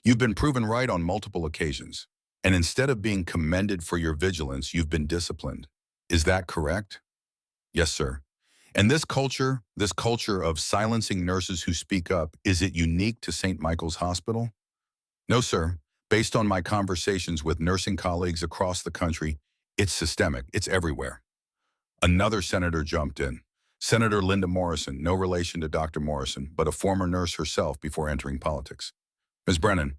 You've been proven right on multiple occasions. And instead of being commended for your vigilance, you've been disciplined. Is that correct? Yes, sir. And this culture of silencing nurses who speak up, is it unique to St. Michael's Hospital? No, sir. Based on my conversations with nursing colleagues across the country, it's systemic. It's everywhere. Another senator jumped in. Senator Linda Morrison, no relation to Dr. Morrison, but a former nurse herself before entering politics. Ms. Brennan,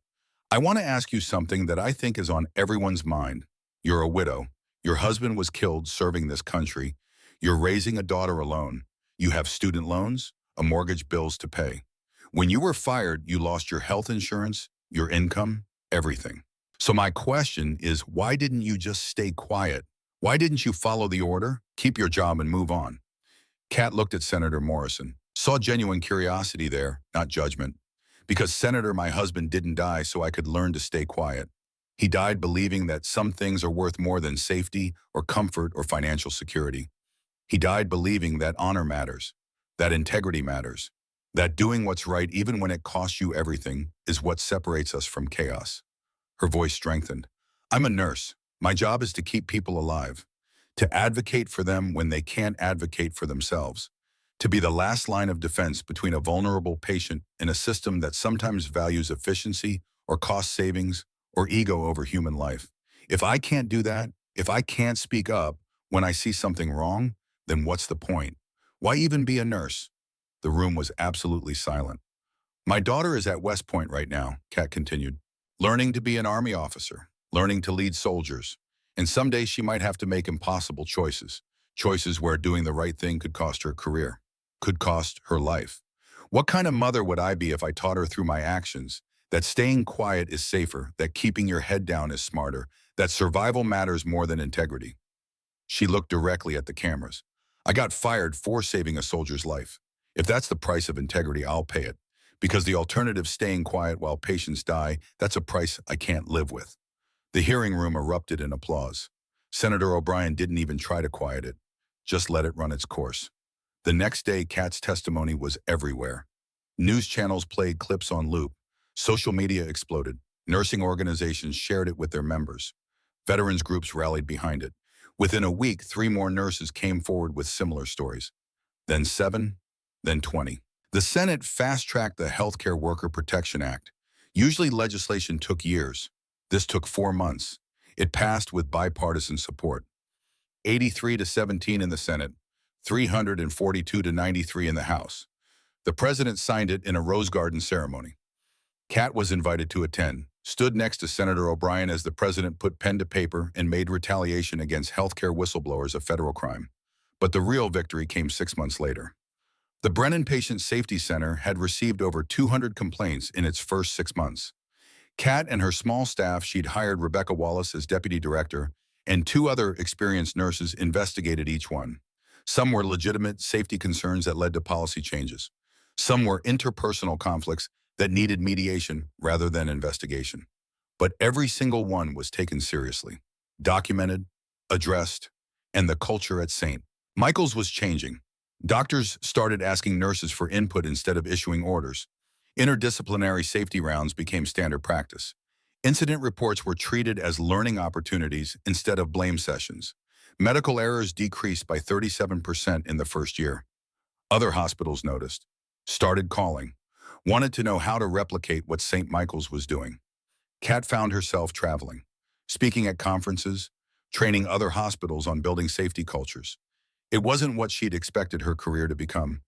I want to ask you something that I think is on everyone's mind. You're a widow. Your husband was killed serving this country. You're raising a daughter alone. You have student loans, a mortgage, bills to pay. When you were fired, you lost your health insurance, your income, everything. So my question is, why didn't you just stay quiet? Why didn't you follow the order, keep your job, and move on? Kat looked at Senator Morrison, saw genuine curiosity there, not judgment. Because Senator, my husband didn't die so I could learn to stay quiet. He died believing that some things are worth more than safety or comfort or financial security. He died believing that honor matters, that integrity matters, that doing what's right even when it costs you everything is what separates us from chaos. Her voice strengthened. I'm a nurse. My job is to keep people alive, to advocate for them when they can't advocate for themselves, to be the last line of defense between a vulnerable patient and a system that sometimes values efficiency or cost savings or ego over human life. If I can't do that, if I can't speak up when I see something wrong, then what's the point? Why even be a nurse? The room was absolutely silent. My daughter is at West Point right now, Kat continued, learning to be an Army officer, learning to lead soldiers. And someday she might have to make impossible choices, choices where doing the right thing could cost her career, could cost her life. What kind of mother would I be if I taught her through my actions that staying quiet is safer, that keeping your head down is smarter, that survival matters more than integrity? She looked directly at the cameras. I got fired for saving a soldier's life. If that's the price of integrity, I'll pay it. Because the alternative, staying quiet while patients die, that's a price I can't live with. The hearing room erupted in applause. Senator O'Brien didn't even try to quiet it, just let it run its course. The next day, Kat's testimony was everywhere. News channels played clips on loop. Social media exploded. Nursing organizations shared it with their members. Veterans groups rallied behind it. Within a week, 3 more nurses came forward with similar stories. Then 7, then 20. The Senate fast-tracked the Healthcare Worker Protection Act. Usually legislation took years. This took 4 months. It passed with bipartisan support. 83 to 17 in the Senate, 342 to 93 in the House. The president signed it in a Rose Garden ceremony. Kat was invited to attend, stood next to Senator O'Brien as the president put pen to paper and made retaliation against healthcare whistleblowers a federal crime. But the real victory came 6 months later. The Brennan Patient Safety Center had received over 200 complaints in its first 6 months. Kat and her small staff, she'd hired Rebecca Wallace as deputy director, and 2 other experienced nurses investigated each one. Some were legitimate safety concerns that led to policy changes. Some were interpersonal conflicts that needed mediation rather than investigation. But every single one was taken seriously, documented, addressed, and the culture at St. Michael's was changing. Doctors started asking nurses for input instead of issuing orders. Interdisciplinary safety rounds became standard practice. Incident reports were treated as learning opportunities instead of blame sessions. Medical errors decreased by 37% in the first year. Other hospitals noticed, started calling, wanted to know how to replicate what St. Michael's was doing. Kat found herself traveling, speaking at conferences, training other hospitals on building safety cultures. It wasn't what she'd expected her career to become,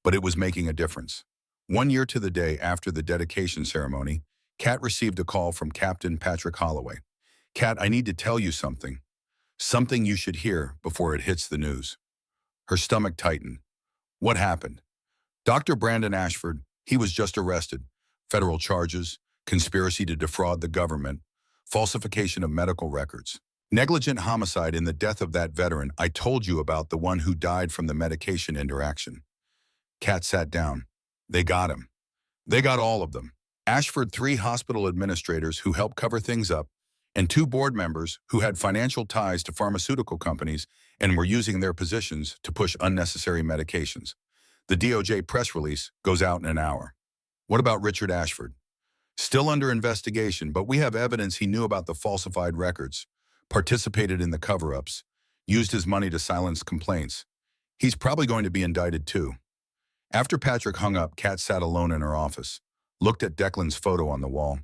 but it was making a difference. 1 year to the day after the dedication ceremony, Kat received a call from Captain Patrick Holloway. "Kat, I need to tell you something. Something you should hear before it hits the news." Her stomach tightened. What happened? Dr. Brandon Ashford, he was just arrested. Federal charges, conspiracy to defraud the government, falsification of medical records. Negligent homicide in the death of that veteran I told you about, the one who died from the medication interaction. Kat sat down. They got him. They got all of them. Ashford, 3 hospital administrators who helped cover things up, and 2 board members who had financial ties to pharmaceutical companies and were using their positions to push unnecessary medications. The DOJ press release goes out in an hour. What about Richard Ashford? Still under investigation, but we have evidence he knew about the falsified records, participated in the cover-ups, used his money to silence complaints. He's probably going to be indicted too. After Patrick hung up, Kat sat alone in her office, looked at Declan's photo on the wall.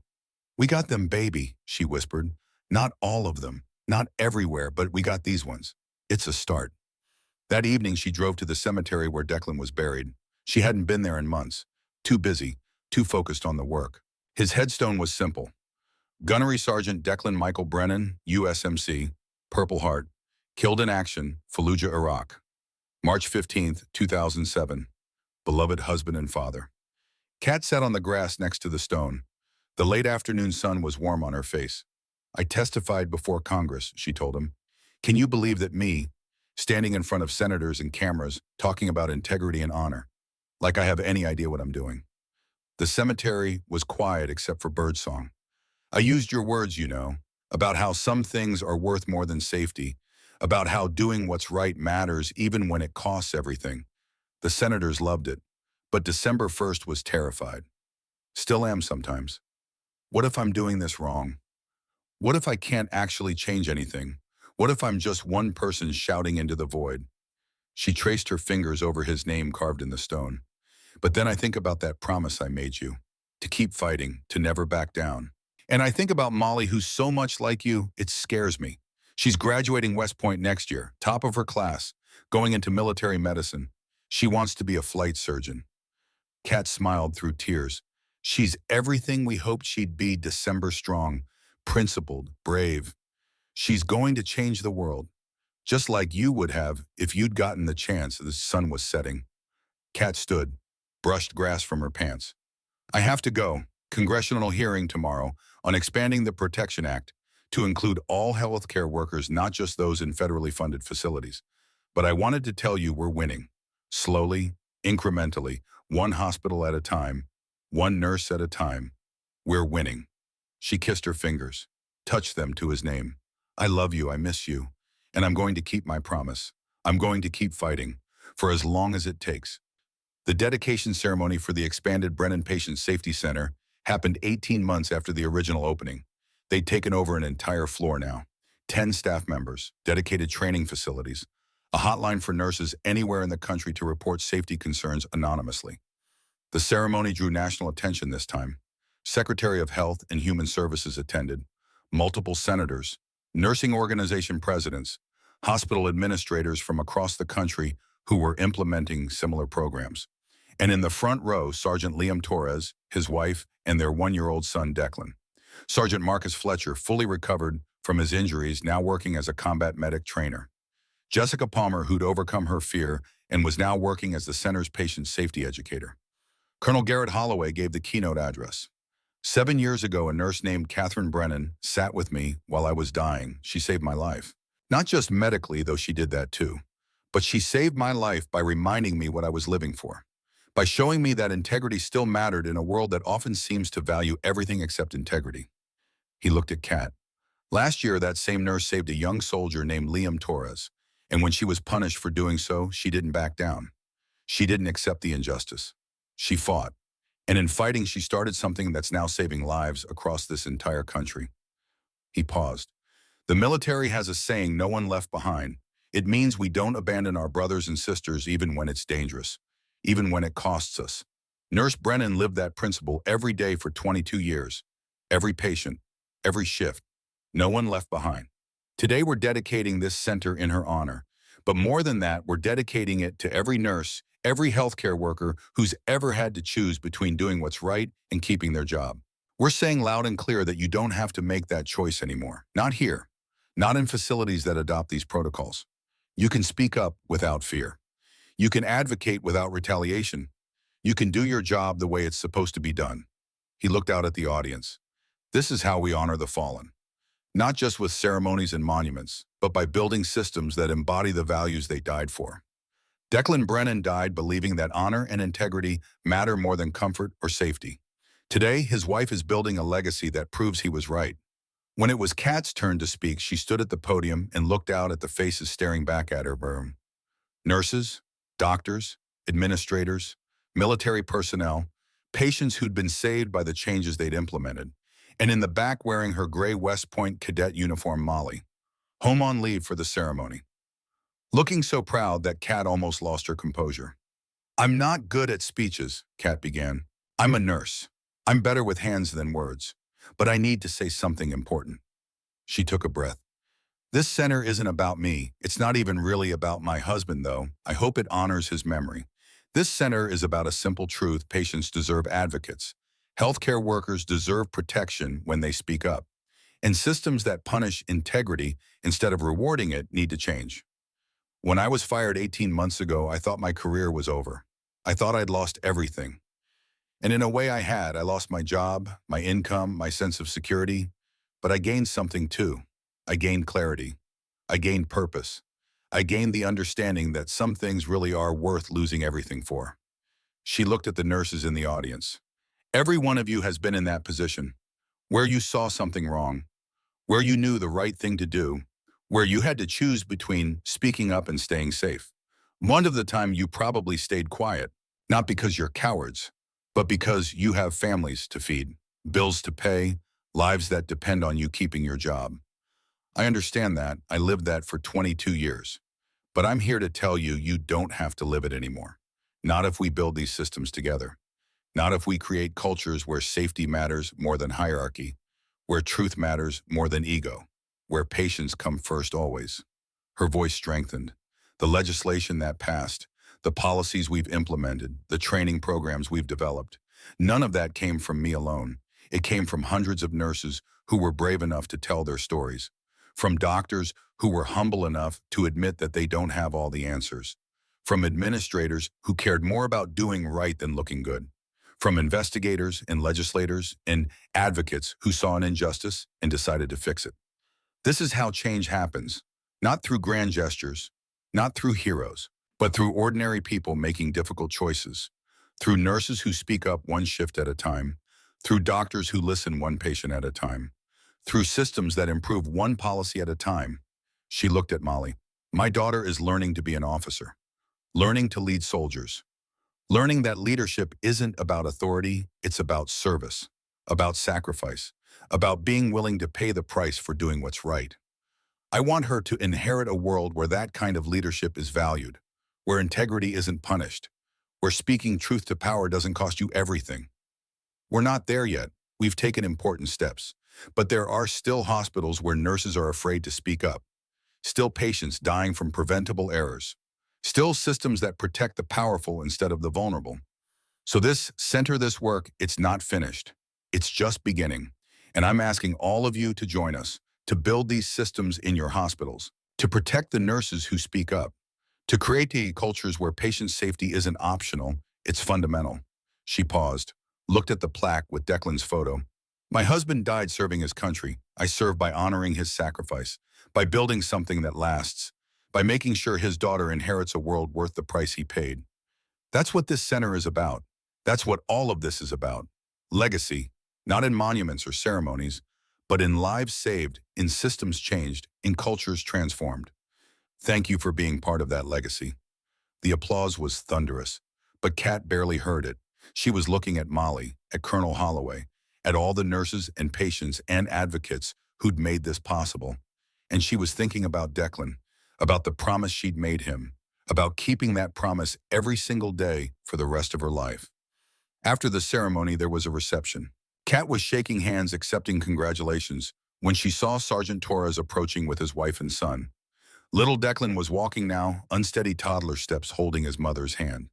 "We got them, baby," she whispered. "Not all of them, not everywhere, but we got these ones. It's a start." That evening, she drove to the cemetery where Declan was buried. She hadn't been there in months, too busy, too focused on the work. His headstone was simple. Gunnery Sergeant Declan Michael Brennan, USMC, Purple Heart, killed in action, Fallujah, Iraq. March 15, 2007. Beloved husband and father. Kat sat on the grass next to the stone. The late afternoon sun was warm on her face. "I testified before Congress," she told him. "Can you believe that me, standing in front of senators and cameras, talking about integrity and honor, like I have any idea what I'm doing?" The cemetery was quiet except for birdsong. "I used your words, you know, about how some things are worth more than safety, about how doing what's right matters even when it costs everything." The senators loved it, but December 1st was terrified. Still am sometimes. What if I'm doing this wrong? What if I can't actually change anything? What if I'm just one person shouting into the void? She traced her fingers over his name carved in the stone. "But then I think about that promise I made you, to keep fighting, to never back down. And I think about Molly, who's so much like you, it scares me. She's graduating West Point next year, top of her class, going into military medicine. She wants to be a flight surgeon." Kat smiled through tears. "She's everything we hoped she'd be, December strong, principled, brave. She's going to change the world, just like you would have if you'd gotten the chance. The sun was setting." Kat stood, brushed grass from her pants. "I have to go. Congressional hearing tomorrow on expanding the Protection Act to include all healthcare workers, not just those in federally funded facilities. But I wanted to tell you we're winning. Slowly, incrementally, one hospital at a time, one nurse at a time. We're winning. She kissed her fingers, touched them to his name. I love you, I miss you, and I'm going to keep my promise. I'm going to keep fighting, for as long as it takes. The dedication ceremony for the expanded Brennan Patient Safety Center happened 18 months after the original opening. They'd taken over an entire floor now. 10 staff members, dedicated training facilities, a hotline for nurses anywhere in the country to report safety concerns anonymously. The ceremony drew national attention this time. Secretary of Health and Human Services attended, multiple senators, nursing organization presidents, hospital administrators from across the country who were implementing similar programs. And in the front row, Sergeant Liam Torres, his wife, and their one-year-old son, Declan. Sergeant Marcus Fletcher, fully recovered from his injuries, now working as a combat medic trainer. Jessica Palmer, who'd overcome her fear and was now working as the center's patient safety educator. Colonel Garrett Holloway gave the keynote address. 7 years ago, a nurse named Catherine Brennan sat with me while I was dying. She saved my life. Not just medically, though she did that too, but she saved my life by reminding me what I was living for, by showing me that integrity still mattered in a world that often seems to value everything except integrity. He looked at Kat. Last year, that same nurse saved a young soldier named Liam Torres, and when she was punished for doing so, she didn't back down. She didn't accept the injustice. She fought. And in fighting, she started something that's now saving lives across this entire country. He paused. The military has a saying, no one left behind. It means we don't abandon our brothers and sisters even when it's dangerous, even when it costs us. Nurse Brennan lived that principle every day for 22 years. Every patient, every shift, no one left behind. Today we're dedicating this center in her honor. But more than that, we're dedicating it to every nurse, every healthcare worker who's ever had to choose between doing what's right and keeping their job. We're saying loud and clear that you don't have to make that choice anymore. Not here. Not in facilities that adopt these protocols. You can speak up without fear. You can advocate without retaliation. You can do your job the way it's supposed to be done. He looked out at the audience. This is how we honor the fallen. Not just with ceremonies and monuments, but by building systems that embody the values they died for. Declan Brennan died believing that honor and integrity matter more than comfort or safety. Today, his wife is building a legacy that proves he was right. When it was Kat's turn to speak, she stood at the podium and looked out at the faces staring back at her. Nurses, doctors, administrators, military personnel, patients who'd been saved by the changes they'd implemented. And in the back, wearing her gray West Point cadet uniform, Molly, home on leave for the ceremony. Looking so proud that Kat almost lost her composure. I'm not good at speeches, Kat began. I'm a nurse. I'm better with hands than words. But I need to say something important. She took a breath. This center isn't about me. It's not even really about my husband, though. I hope it honors his memory. This center is about a simple truth: patients deserve advocates. Healthcare workers deserve protection when they speak up. And systems that punish integrity instead of rewarding it need to change. When I was fired 18 months ago, I thought my career was over. I thought I'd lost everything. And in a way I had. I lost my job, my income, my sense of security. But I gained something too. I gained clarity. I gained purpose. I gained the understanding that some things really are worth losing everything for. She looked at the nurses in the audience. Every one of you has been in that position, where you saw something wrong, where you knew the right thing to do, where you had to choose between speaking up and staying safe. One of the time you probably stayed quiet, not because you're cowards, but because you have families to feed, bills to pay, lives that depend on you keeping your job. I understand that. I lived that for 22 years. But I'm here to tell you, you don't have to live it anymore. Not if we build these systems together. Not if we create cultures where safety matters more than hierarchy, where truth matters more than ego, where patients come first always. Her voice strengthened. The legislation that passed, the policies we've implemented, the training programs we've developed, none of that came from me alone. It came from hundreds of nurses who were brave enough to tell their stories, from doctors who were humble enough to admit that they don't have all the answers, from administrators who cared more about doing right than looking good, from investigators and legislators and advocates who saw an injustice and decided to fix it. This is how change happens, not through grand gestures, Not through heroes, but through ordinary people making difficult choices. Through nurses who speak up one shift at a time. Through doctors who listen one patient at a time. Through systems that improve one policy at a time. She looked at Molly. My daughter is learning to be an officer. Learning to lead soldiers. Learning that leadership isn't about authority, it's about service. About sacrifice. About being willing to pay the price for doing what's right. I want her to inherit a world where that kind of leadership is valued, where integrity isn't punished, where speaking truth to power doesn't cost you everything. We're not there yet. We've taken important steps. But there are still hospitals where nurses are afraid to speak up. Still patients dying from preventable errors. Still systems that protect the powerful instead of the vulnerable. So this work, it's not finished. It's just beginning. And I'm asking all of you to join us, to build these systems in your hospitals, to protect the nurses who speak up, to create the cultures where patient safety isn't optional, it's fundamental. She paused, looked at the plaque with Declan's photo. My husband died serving his country. I serve by honoring his sacrifice, by building something that lasts, by making sure his daughter inherits a world worth the price he paid. That's what this center is about. That's what all of this is about. Legacy, not in monuments or ceremonies, but in lives saved, in systems changed, in cultures transformed. Thank you for being part of that legacy. The applause was thunderous, but Kat barely heard it. She was looking at Molly, at Colonel Holloway, at all the nurses and patients and advocates who'd made this possible. And she was thinking about Declan, about the promise she'd made him, about keeping that promise every single day for the rest of her life. After the ceremony, there was a reception. Kat was shaking hands accepting congratulations when she saw Sergeant Torres approaching with his wife and son. Little Declan was walking now, unsteady toddler steps holding his mother's hand.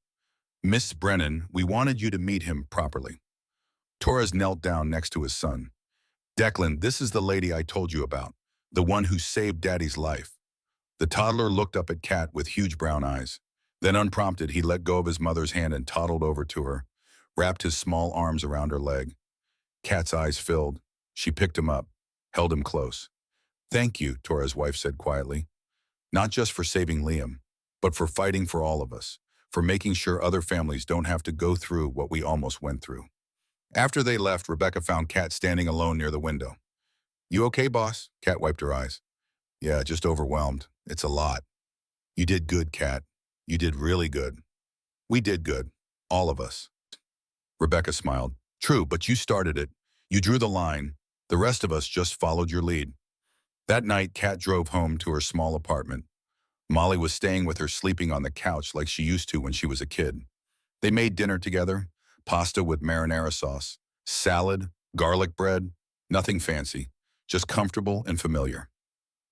Miss Brennan, we wanted you to meet him properly. Torres knelt down next to his son. Declan, this is the lady I told you about, the one who saved Daddy's life. The toddler looked up at Kat with huge brown eyes. Then unprompted, he let go of his mother's hand and toddled over to her, wrapped his small arms around her leg. Kat's eyes filled. She picked him up, held him close. Thank you, Torres' wife said quietly. Not just for saving Liam, but for fighting for all of us, for making sure other families don't have to go through what we almost went through. After they left, Rebecca found Kat standing alone near the window. You okay, boss? Kat wiped her eyes. Yeah, just overwhelmed. It's a lot. You did good, Kat. You did really good. We did good. All of us. Rebecca smiled. True, but you started it. You drew the line. The rest of us just followed your lead. That night, Kat drove home to her small apartment. Molly was staying with her, sleeping on the couch like she used to when she was a kid. They made dinner together, pasta with marinara sauce, salad, garlic bread, nothing fancy, just comfortable and familiar.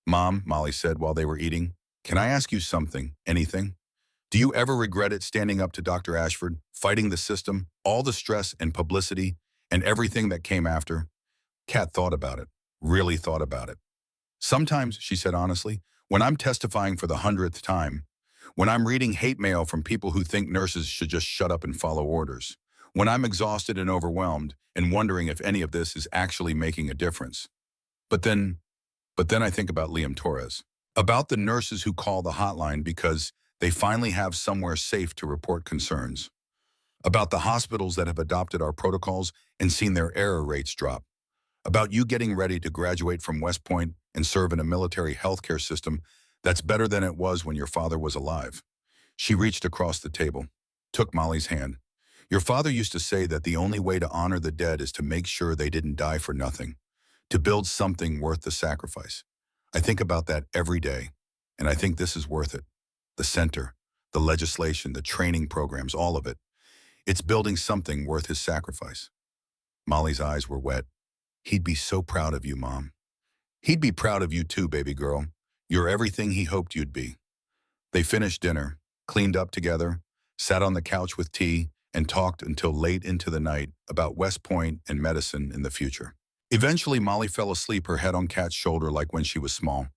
Mom, Molly said while they were eating, can I ask you something, anything? Do you ever regret it standing up to Dr. Ashford, fighting the system, all the stress and publicity, and everything that came after? Kat thought about it, really thought about it. Sometimes, she said honestly, when I'm testifying for the 100th time, when I'm reading hate mail from people who think nurses should just shut up and follow orders, when I'm exhausted and overwhelmed and wondering if any of this is actually making a difference. But then I think about Liam Torres, about the nurses who call the hotline because they finally have somewhere safe to report concerns, about the hospitals that have adopted our protocols and seen their error rates drop, about you getting ready to graduate from West Point and serve in a military healthcare system that's better than it was when your father was alive. She reached across the table, took Molly's hand. Your father used to say that the only way to honor the dead is to make sure they didn't die for nothing, to build something worth the sacrifice. I think about that every day, and I think this is worth it. The center, the legislation, the training programs, all of it. It's building something worth his sacrifice. Molly's eyes were wet. He'd be so proud of you, Mom. He'd be proud of you too, baby girl. You're everything he hoped you'd be. They finished dinner, cleaned up together, sat on the couch with tea, and talked until late into the night about West Point and medicine in the future. Eventually, Molly fell asleep, her head on Kat's shoulder like when she was small.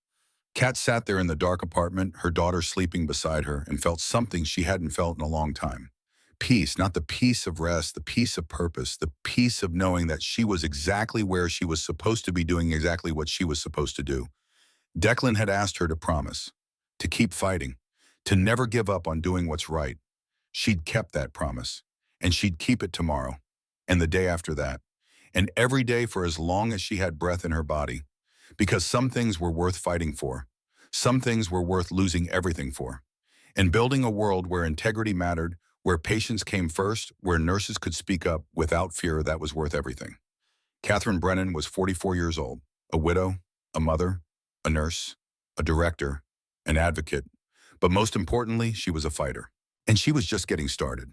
Kat sat there in the dark apartment, her daughter sleeping beside her, and felt something she hadn't felt in a long time. Peace, not the peace of rest, the peace of purpose, the peace of knowing that she was exactly where she was supposed to be doing exactly what she was supposed to do. Declan had asked her to promise, to keep fighting, to never give up on doing what's right. She'd kept that promise, and she'd keep it tomorrow, and the day after that, and every day for as long as she had breath in her body, because some things were worth fighting for. Some things were worth losing everything for. And building a world where integrity mattered, where patients came first, where nurses could speak up without fear, that was worth everything. Catherine Brennan was 44 years old, a widow, a mother, a nurse, a director, an advocate, but most importantly, she was a fighter. And she was just getting started.